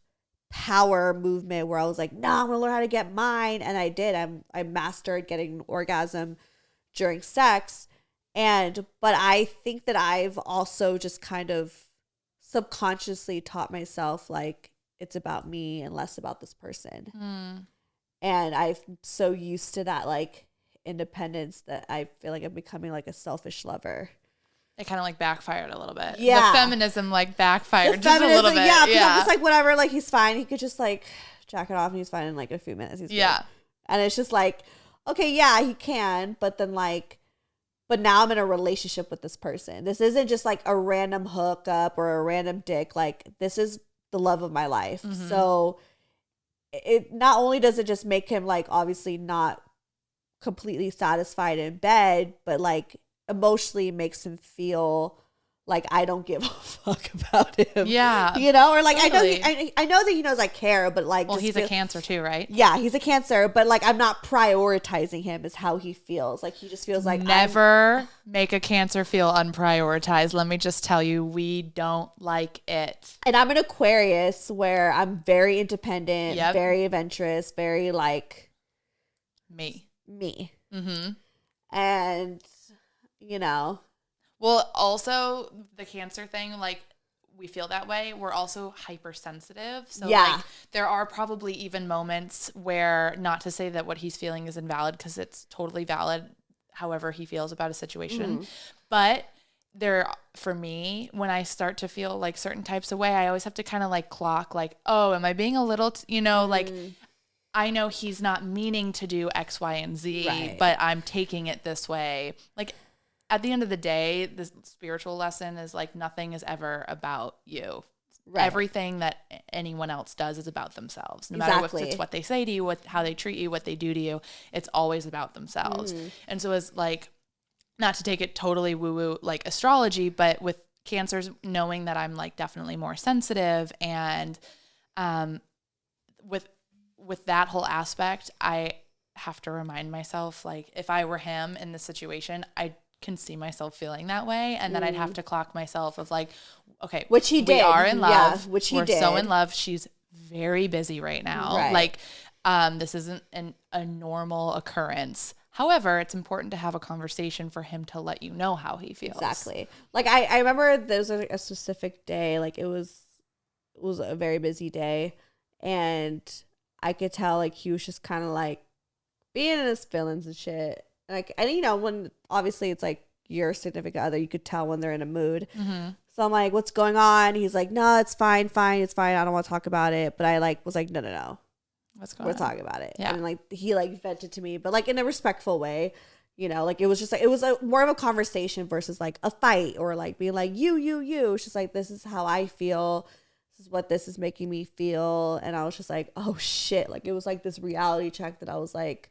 power movement where I was like, no, I'm going to learn how to get mine. And I did. I mastered getting an orgasm during sex. But I think that I've also just kind of subconsciously taught myself like it's about me and less about this person. And I'm so used to that like independence that I feel like I'm becoming like a selfish lover. It kind of like backfired a little bit. Yeah. The feminism like backfired just a little bit. Yeah, because I'm just like, whatever, like he's fine. He could just like jack it off and he's fine in like a few minutes. He's good. And it's just like, okay, yeah, he can. But then like, but now I'm in a relationship with this person. This isn't just like a random hookup or a random dick. Like this is the love of my life. Mm-hmm. So it not only does it just make him like obviously not completely satisfied in bed, but like emotionally makes him feel like I don't give a fuck. fuck about him. Yeah. You know, or like totally. I know that he knows I care, but like, well, he's a Cancer too, right? Yeah, he's a Cancer, but like I'm not prioritizing him is how he feels. Like he just feels like never make a Cancer feel unprioritized. Let me just tell you, we don't like it. And I'm an Aquarius where I'm very independent, very adventurous, very like me. Mm-hmm. And you know. Well, also the Cancer thing, like we feel that way. We're also hypersensitive. So like there are probably even moments where, not to say that what he's feeling is invalid, because it's totally valid however he feels about a situation. But for me, when I start to feel like certain types of way, I always have to kind of like clock like, oh, am I being a little, like I know he's not meaning to do X, Y, and Z, but I'm taking it this way. Like, at the end of the day, the spiritual lesson is like nothing is ever about you. Right. Everything that anyone else does is about themselves. No matter if it's what they say to you, how they treat you, what they do to you, it's always about themselves. And so as like, not to take it totally woo-woo like astrology, but with Cancers, knowing that I'm like definitely more sensitive, and with that whole aspect, I have to remind myself, like if I were him in this situation, I can see myself feeling that way, and then I'd have to clock myself of like, okay, which he did. We are in love. Yeah, which he We're did. so in love. She's very busy right now. Right. Like, this isn't a normal occurrence. However, it's important to have a conversation for him to let you know how he feels. Exactly. Like I remember there was a specific day, like it was a very busy day, and I could tell like he was just kind of like being in his feelings and shit. Like, and you know, when obviously it's like your significant other, you could tell when they're in a mood. So I'm like, what's going on? He's like, no, it's fine. It's fine. I don't want to talk about it. But I like was like, no. What's going on? We're talking about it. Yeah. And like he like vented to me, but like in a respectful way, you know, like it was just like, it was more of a conversation versus like a fight or like being like, you. It's just like, this is how I feel. This is what this is making me feel. And I was just like, oh shit. Like it was like this reality check that I was like,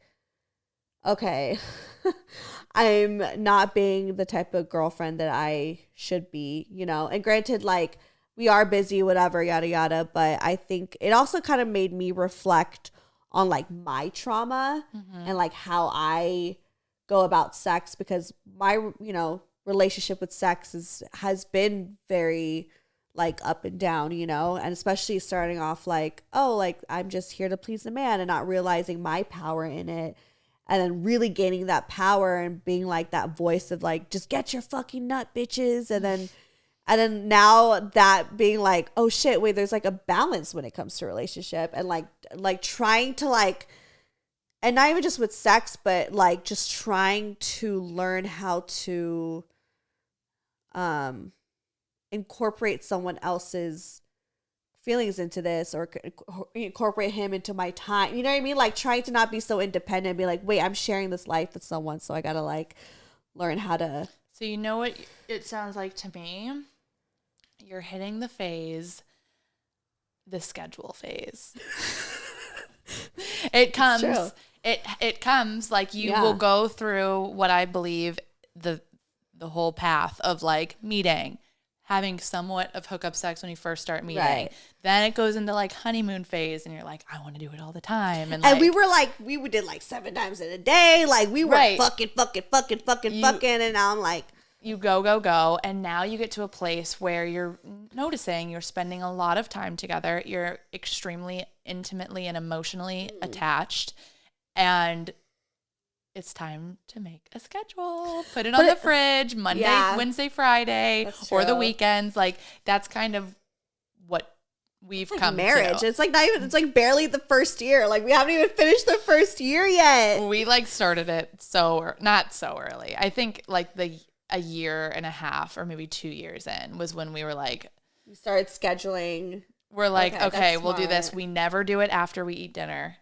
okay, I'm not being the type of girlfriend that I should be, you know. And granted, like, we are busy, whatever, yada, yada. But I think it also kind of made me reflect on, like, my trauma and, like, how I go about sex. Because my, you know, relationship with sex has been very, like, up and down, you know. And especially starting off, like, oh, like, I'm just here to please the man and not realizing my power in it. And then really gaining that power and being like that voice of like, just get your fucking nut, bitches. And then now that being like, oh shit, wait, there's like a balance when it comes to relationship, and like trying to like, and not even just with sex, but like just trying to learn how to incorporate someone else's feelings into this, or incorporate him into my time. You know what I mean? Like trying to not be so independent and be like, wait, I'm sharing this life with someone, so I gotta like learn how to. So you know what it sounds like to me? You're hitting the schedule phase. It comes. It comes like you will go through what I believe the whole path of like meeting, having somewhat of hookup sex when you first start meeting. Right. Then it goes into like honeymoon phase, and you're like, I want to do it all the time. And we were like, we did like 7 times in a day. Like we were fucking. And now I'm like, you go. And now you get to a place where you're noticing you're spending a lot of time together. You're extremely intimately and emotionally attached. And it's time to make a schedule. Put it on the fridge, Monday, Wednesday, Friday, or the weekends. Like that's kind of what we've come marriage. to. It's like not even. It's like barely the first year. Like we haven't even finished the first year yet. We like started it not so early. I think like a year and a half or maybe 2 years in was when we were like, we started scheduling. We're like, okay, we'll do this. We never do it after we eat dinner,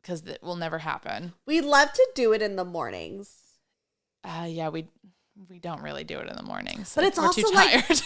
because it will never happen. We love to do it in the mornings. Yeah, we don't really do it in the mornings. But it's we're also too tired.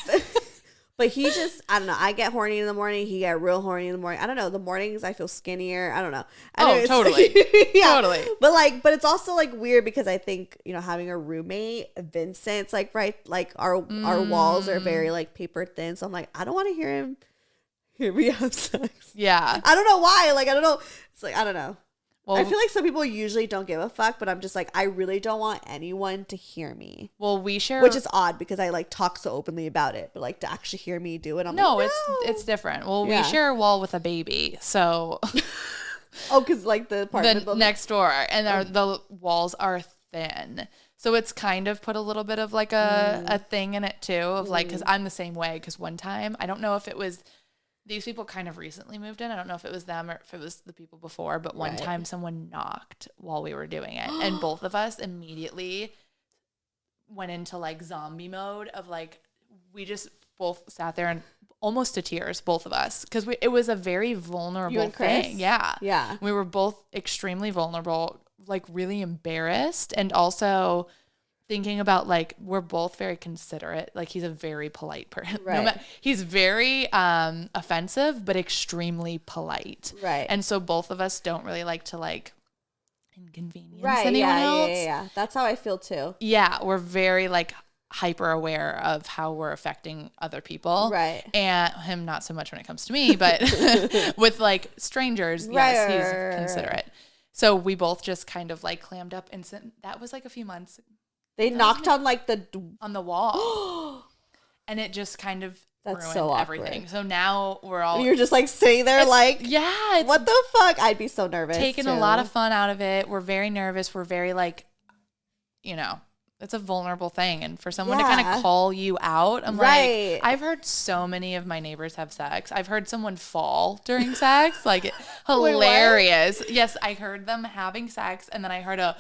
Like, But he just, I don't know. I get horny in the morning. He get real horny in the morning. I don't know. The mornings I feel skinnier. I don't know. Anyways, totally. Totally. But it's also like weird because I think, having a roommate, Vincent's like, right, like our walls are very like paper thin. So I'm like, I don't want to hear me have sex. Yeah. I don't know why. Like, I don't know. It's like, I don't know. Well, I feel like some people usually don't give a fuck, but I'm just like, I really don't want anyone to hear me. Well, we share, which is odd because I like talk so openly about it, but like to actually hear me do it, I'm like, no, it's different. Well, we share a wall with a baby, so because like the apartment next door, and the walls are thin, so it's kind of put a little bit of like a thing in it too, of like, because I'm the same way. Because one time, I don't know if it was. These people kind of recently moved in. I don't know if it was them or if it was the people before, but one time someone knocked while we were doing it. And both of us immediately went into like zombie mode of like, we just both sat there and almost to tears, both of us. Because it was a very vulnerable thing. Yeah. Yeah. We were both extremely vulnerable, like really embarrassed. And also thinking about like, we're both very considerate. Like he's a very polite person. Right. He's very offensive, but extremely polite. Right. And so both of us don't really like to like inconvenience anyone else. Yeah. That's how I feel too. Yeah. We're very like hyper aware of how we're affecting other people. Right. And him not so much when it comes to me, but with like strangers, yes, he's considerate. So we both just kind of like clammed up and that was like a few months. They knocked on like on the wall, and it just kind of ruined so everything. So now we're all. You're just like sitting there, like, yeah, what the fuck? I'd be so nervous. Taking a lot of fun out of it. We're very nervous. We're very like, it's a vulnerable thing, and for someone to kind of call you out, I'm like, I've heard so many of my neighbors have sex. I've heard someone fall during sex, like hilarious. Wait, yes, I heard them having sex, and then I heard a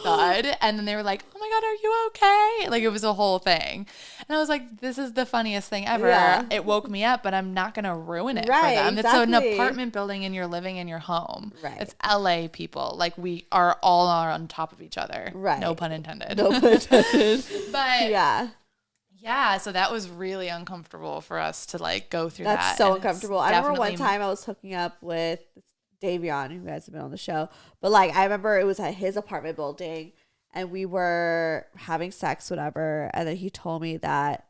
thud, and then they were like, "Oh my god, are you okay?" Like it was a whole thing, and I was like, "This is the funniest thing ever." Yeah. It woke me up, but I'm not gonna ruin it for them. Exactly. It's an apartment building, and you're living in your home. Right. It's LA, people. Like we are all on top of each other. Right. No pun intended. No pun intended. But yeah. So that was really uncomfortable for us to like go through. That's so uncomfortable. I remember one time I was hooking up with Davion, who guys have been on the show, but like I remember it was at his apartment building and we were having sex, whatever, and then he told me that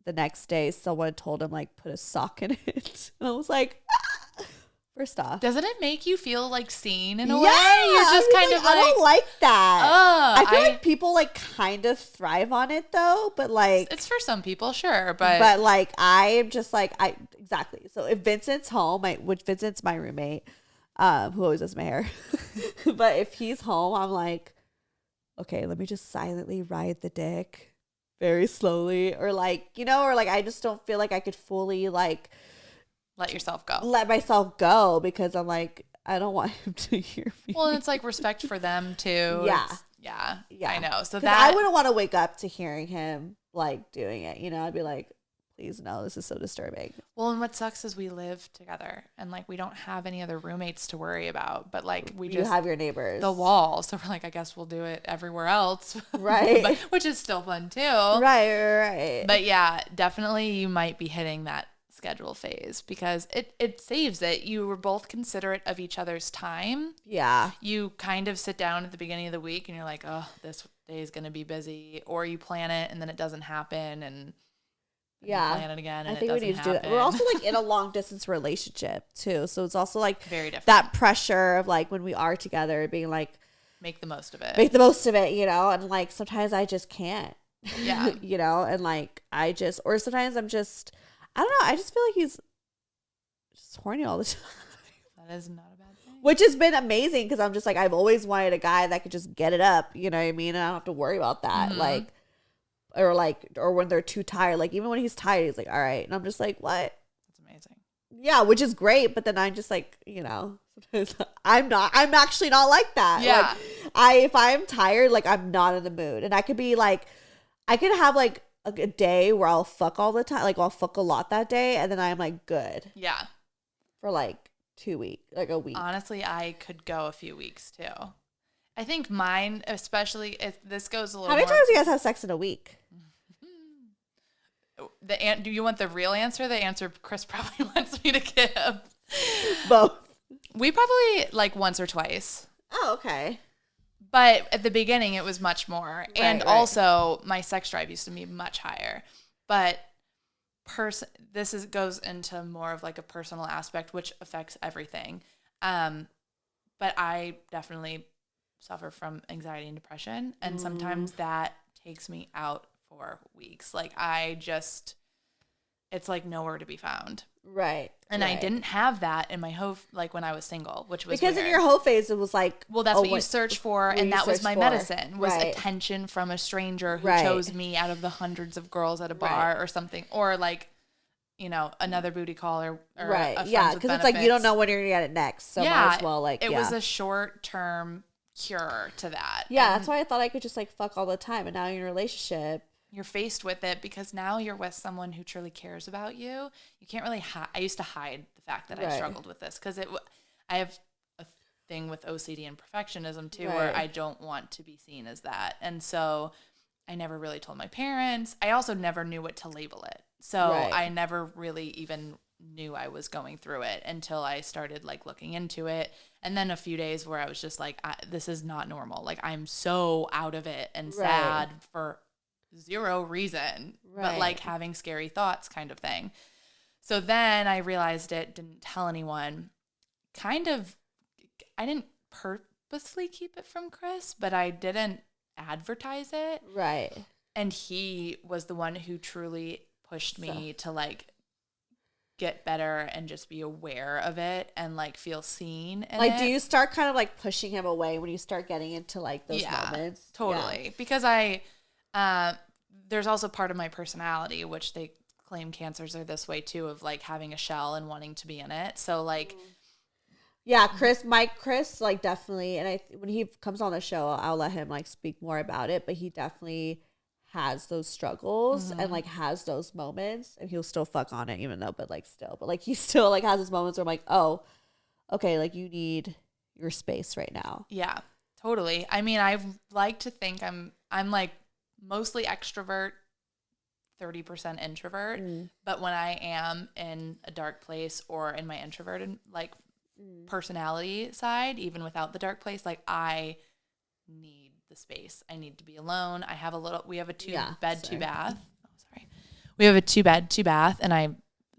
the next day someone told him like put a sock in it, and I was like, first off, doesn't it make you feel like seen in a way? You're just kind of like, I don't like that. I feel like people like kind of thrive on it though, but like it's for some people, sure, but like I am just like exactly. So if Vincent's home, which Vincent's my roommate, who always does my hair. But if he's home, I'm like, okay, let me just silently ride the dick very slowly. Or like, or like I just don't feel like I could fully like let myself go because I'm like, I don't want him to hear me. Well, and it's like respect for them too. Yeah. I know. So that I wouldn't want to wake up to hearing him like doing it. I'd be like, please no, this is so disturbing. Well, and what sucks is we live together and like we don't have any other roommates to worry about, but like you just have your neighbors, the wall. So we're like, I guess we'll do it everywhere else. Right. Which is still fun too. Right. But yeah, definitely you might be hitting that schedule phase because it saves it. You were both considerate of each other's time. Yeah. You kind of sit down at the beginning of the week and you're like, oh, this day is going to be busy, or you plan it and then it doesn't happen and plan it again. And I think we need to do that. We're also like in a long distance relationship too, so it's also like very different. That pressure of like when we are together, being like, make the most of it, and like sometimes I just can't. Yeah. And like or sometimes I'm just, I don't know. I just feel like he's just horny all the time. That is not a bad thing. Which has been amazing because I'm just like, I've always wanted a guy that could just get it up. You know what I mean? And I don't have to worry about that. Mm-hmm. Or when they're too tired. Like even when he's tired, he's like, all right. And I'm just like, what? That's amazing. Yeah, which is great. But then I'm just like, sometimes I'm actually not like that. Yeah. Like if I'm tired, like I'm not in the mood. And I could be like, I could have like a day where I'll fuck all the time. Like I'll fuck a lot that day. And then I'm like good. Yeah. For like 2 weeks, like a week. Honestly, I could go a few weeks too. I think mine, especially if this goes a little How many more... times do you guys have sex in a week? Do you want the real answer? The answer Chris probably wants me to give. Both. We probably like once or twice. Oh, okay. But at the beginning, it was much more. And right. also, my sex drive used to be much higher. But goes into more of like a personal aspect, which affects everything. But I definitely suffer from anxiety and depression. And sometimes that takes me out for weeks. Like it's like nowhere to be found. Right. And I didn't have that in my like when I was single, which was because weird. in your hoe phase, it was like, well, that's what you search for. And that was my medicine, was right. attention from a stranger who right. chose me out of the hundreds of girls at a bar right. or something. Or like, you know, another booty call or right. Yeah. Because it's like, you don't know when you're going to get it next. So might as well like, it was a short-term cure to that. Yeah. And that's why I thought I could just like fuck all the time. And now you're in a relationship. You're faced with it because now you're with someone who truly cares about you. You can't really hide. I used to hide the fact that I struggled with this because I have a thing with OCD and perfectionism too, where I don't want to be seen as that. And so I never really told my parents. I also never knew what to label it. So I never really even knew I was going through it until I started like looking into it. And then a few days where I was just like, this is not normal. Like I'm so out of it and sad for zero reason, but like having scary thoughts kind of thing. So then I realized it, didn't tell anyone. Kind of, I didn't purposely keep it from Chris, but I didn't advertise it. Right. And he was the one who truly pushed me to like get better and just be aware of it and like feel seen in like it. Do you start kind of like pushing him away when you start getting into like those moments? Totally. Because there's also part of my personality, which they claim cancers are this way too, of like having a shell and wanting to be in it. So like, yeah, Chris, like definitely. And when he comes on the show, I'll let him like speak more about it, but he definitely has those struggles and like has those moments, and he'll still fuck on it even though, but like he still like has his moments where I'm like, oh, okay, like you need your space right now. Yeah, totally. I mean, I like to think I'm like mostly extrovert, 30% introvert. But when I am in a dark place or in my introverted like personality side, even without the dark place, like I need the space. I need to be alone. We have a two bed, two bath. We have a 2-bed, 2-bath, and I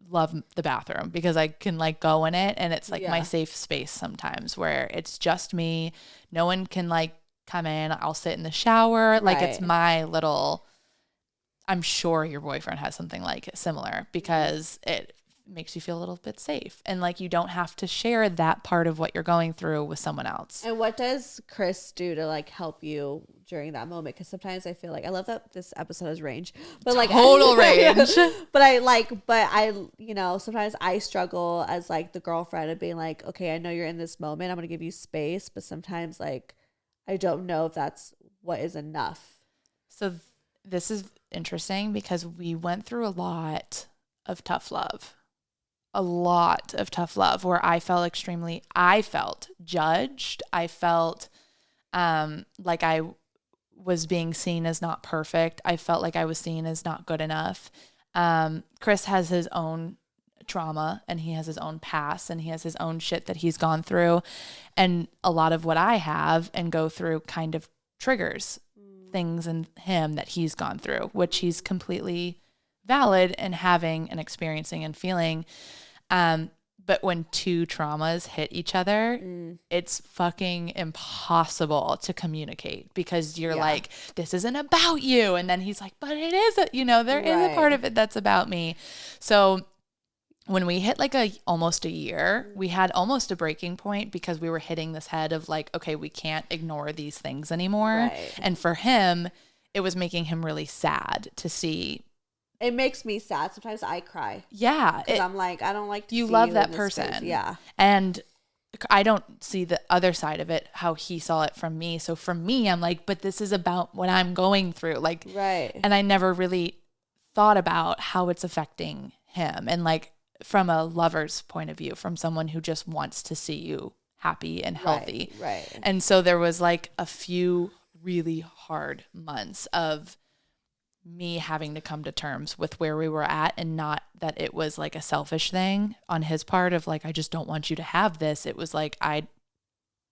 love the bathroom because I can like go in it and it's like my safe space sometimes where it's just me. No one can like come in. I'll sit in the shower. Like it's my little, I'm sure your boyfriend has something like it similar because it makes you feel a little bit safe. And like, you don't have to share that part of what you're going through with someone else. And what does Chris do to like help you during that moment? Because sometimes I feel like, I love that this episode has range, but like total range. But I, you know, sometimes I struggle as like the girlfriend of being like, okay, I know you're in this moment. I'm going to give you space. But sometimes like, I don't know if that's what is enough. So this is interesting because we went through a lot of tough love where I felt judged. I felt like I was being seen as not perfect. I felt like I was seen as not good enough. Chris has his own trauma and he has his own past and he has his own shit that he's gone through. And a lot of what I have and go through kind of triggers things in him that he's gone through, which he's completely valid in having and experiencing and feeling. But when two traumas hit each other, it's fucking impossible to communicate because you're like, this isn't about you. And then he's like, but it is, there is a part of it that's about me. So when we hit like almost a year, we had almost a breaking point because we were hitting this head of like, okay, we can't ignore these things anymore. Right. And for him, it was making him really sad to see. It makes me sad. Sometimes I cry. Yeah. Because I'm like, I don't like to see you love that in this person. space. Yeah. And I don't see the other side of it, how he saw it from me. So for me, I'm like, but this is about what I'm going through. Like, right. And I never really thought about how it's affecting him. And like, from a lover's point of view, from someone who just wants to see you happy and healthy. Right. And so there was like a few really hard months of me having to come to terms with where we were at, and not that it was like a selfish thing on his part of like, I just don't want you to have this. It was like,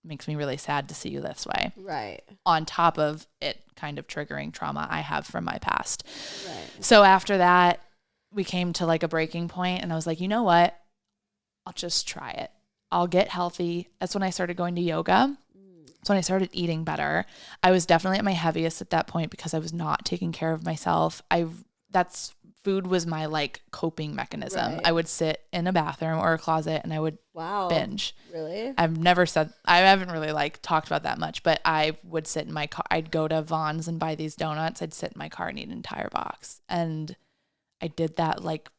makes me really sad to see you this way. Right. On top of it kind of triggering trauma I have from my past. Right. So after that, we came to like a breaking point, and I was like, you know what? I'll just try it. I'll get healthy. That's when I started going to yoga. That's when I started eating better. I was definitely at my heaviest at that point because I was not taking care of myself. Food was my like coping mechanism. Right. I would sit in a bathroom or a closet and I would binge. Really? I haven't really like talked about that much, but I would sit in my car. I'd go to Vons and buy these donuts. I'd sit in my car and eat an entire box. And I did that like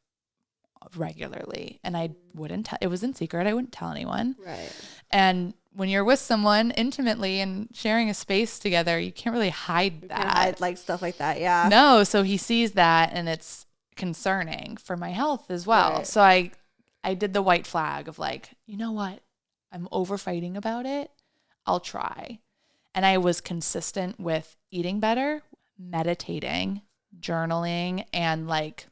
regularly, and I wouldn't it was in secret. I wouldn't tell anyone. Right. And when you're with someone intimately and sharing a space together, you can't really hide that. Can't hide like stuff like that. Yeah. No. So he sees that, and it's concerning for my health as well. Right. So I did the white flag of like, you know what? I'm over fighting about it. I'll try. And I was consistent with eating better, meditating, journaling, and like,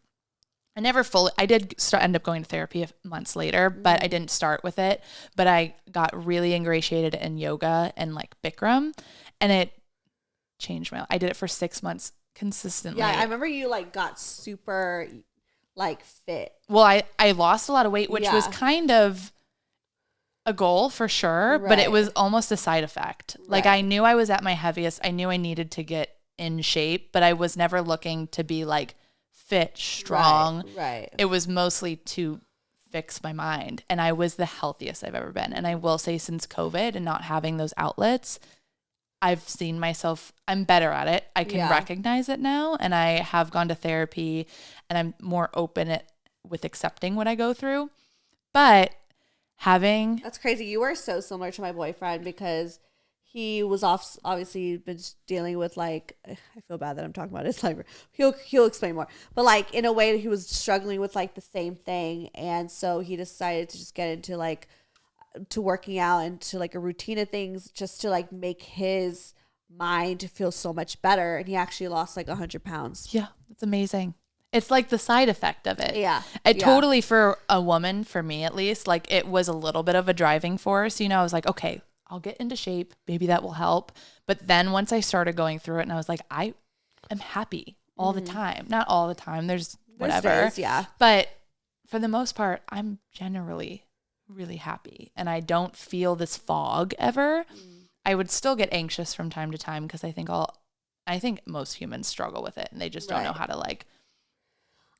I did end up going to therapy months later, but I didn't start with it. But I got really ingratiated in yoga and like Bikram, and it changed I did it for 6 months consistently. Yeah, I remember you like got super like fit. Well, I lost a lot of weight, which was kind of a goal for sure, but it was almost a side effect. Like I knew I was at my heaviest. I knew I needed to get in shape, but I was never looking to be like fit, strong. Right. It was mostly to fix my mind, and I was the healthiest I've ever been. And I will say, since COVID and not having those outlets, I've seen myself, I'm better at it. I can recognize it now, and I have gone to therapy, and I'm more open with accepting what I go through. But that's crazy. You are so similar to my boyfriend, because he was obviously been dealing with like, I feel bad that I'm talking about his life. He'll explain more, but like in a way he was struggling with like the same thing. And so he decided to just get into like, to working out and to like a routine of things just to like make his mind feel so much better. And he actually lost like 100 pounds. Yeah. That's amazing. It's like the side effect of it. Yeah. Totally, for a woman, for me at least, like it was a little bit of a driving force. You know, I was like, okay, I'll get into shape. Maybe that will help. But then once I started going through it, and I was like, I am happy all the time. Not all the time. There's whatever. Days, yeah. But for the most part, I'm generally really happy. And I don't feel this fog ever. I would still get anxious from time to time, because I think most humans struggle with it, and they just don't know how to like.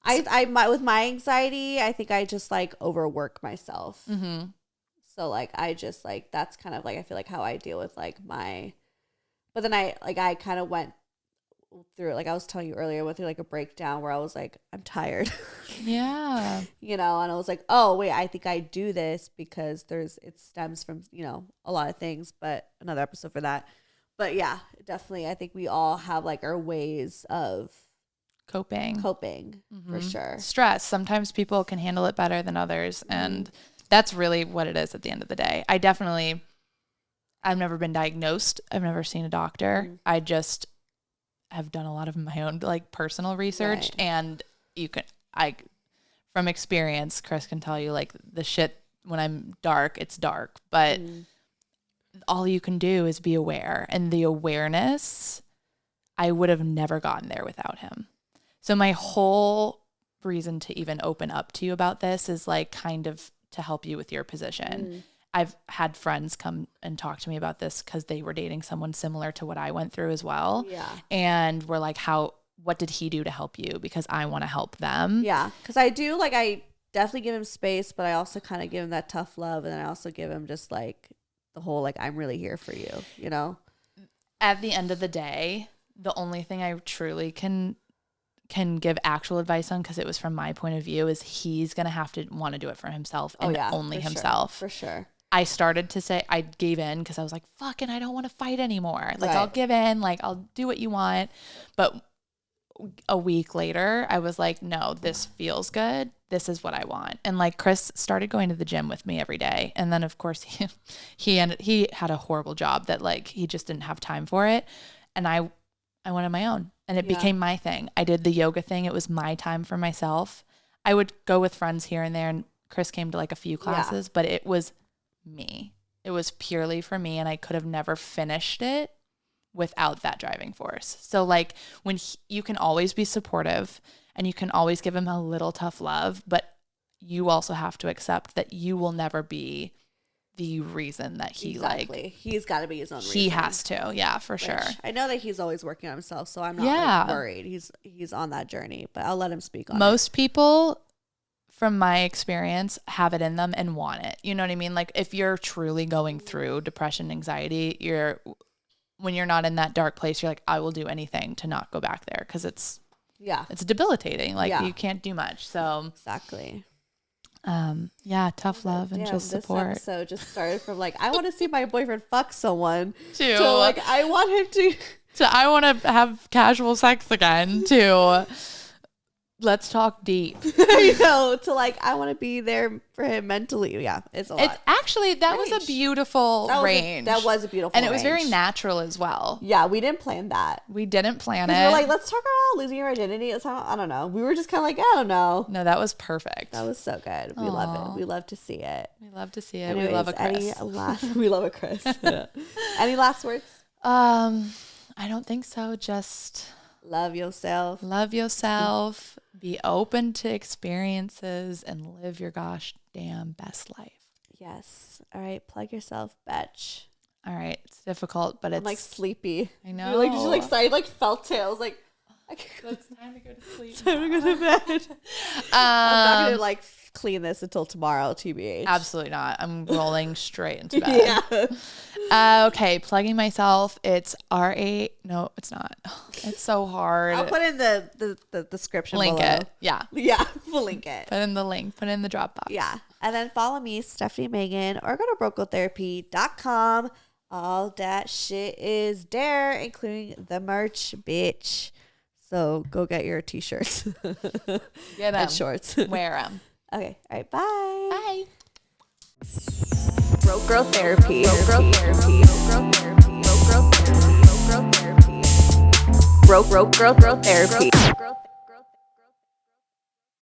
With my anxiety, I think I just like overwork myself. Mm-hmm. So like I just like, that's kind of like, I feel like how I deal with like but then I kind of went through, like I was telling you earlier, I went through like a breakdown where I was like, I'm tired. Yeah. You know, and I was like, oh wait, I think I do this because it stems from, you know, a lot of things, but another episode for that. But yeah, definitely. I think we all have like our ways of coping for sure. Stress. Sometimes people can handle it better than others. And that's really what it is at the end of the day. I've never been diagnosed. I've never seen a doctor. I just have done a lot of my own like personal research, and from experience, Chris can tell you like the shit when I'm dark, it's dark, but all you can do is be aware, and the awareness, I would have never gotten there without him. So my whole reason to even open up to you about this is like kind of to help you with your position. I've had friends come and talk to me about this because they were dating someone similar to what I went through as well. Yeah. And we're like, what did he do to help you? Because I want to help them. Yeah. Because I definitely give him space, but I also kind of give him that tough love. And then I also give him just like the whole, like, I'm really here for you, you know? At the end of the day, the only thing I truly can give actual advice on, because it was from my point of view, is he's going to have to want to do it for himself and only himself. For sure. I started to say, I gave in because I was like, fucking, I don't want to fight anymore. Like, I'll give in, like, I'll do what you want. But a week later, I was like, no, this feels good. This is what I want. And like Chris started going to the gym with me every day. And then of course he had a horrible job that like, he just didn't have time for it. And I went on my own. and it became my thing. I did the yoga thing. It was my time for myself. I would go with friends here and there, and Chris came to like a few classes, but it was me. It was purely for me, and I could have never finished it without that driving force. So like when you can always be supportive and you can always give him a little tough love, but you also have to accept that you will never be the reason that he he's got to be his own reason. He has to. Yeah, for sure. I know that he's always working on himself, so I'm not like, worried. He's on that journey, but I'll let him speak on it. Most people, from my experience, have it in them and want it. You know what I mean? Like if you're truly going through depression, anxiety, when you're not in that dark place, you're like, I will do anything to not go back there, because it's debilitating. Like you can't do much. So exactly. Tough love and just support. This episode just started from like, I want to see my boyfriend fuck someone to like, I want him to I want to have casual sex again, to let's talk deep. To like, I want to be there for him mentally. Yeah, it's a lot. It's actually, that was a beautiful range. That was a beautiful and it was very natural as well. Yeah, we didn't plan that. We didn't plan it. We're like, let's talk about losing your identity. I don't know. We were just kind of like, I don't know. No, that was perfect. That was so good. We love it. We love to see it. We love to see it. Anyways, we love a Chris. We love a Chris. Any last words? I don't think so. Just love yourself. Love yourself. Be open to experiences and live your gosh damn best life. Yes. All right. Plug yourself, bitch. All right. It's difficult, but I'm like sleepy. I know. You're like, just like, I like felt it. I was like, it's time to go to sleep. It's time to go to bed. I'm not gonna like clean this until tomorrow, TBH. Absolutely not. I'm rolling straight into bed. Okay, plugging myself. It's R8. No, it's not. It's so hard. I'll put in the description link below. it. Yeah. Yeah, we'll link it. Put in the link. Put it in the Dropbox. Yeah. And then follow me, Stefanie Maegan, or go to brocotherapy.com. All that shit is there, including the merch, bitch. So go get your t-shirts. Get them. And shorts. Wear them. Okay. All right. Bye. Bye. Broke Girl Therapy. Broke Girl Therapy. Broke Girl Therapy. Broke Girl Therapy. Broke Girl Therapy. Broke Girl Therapy.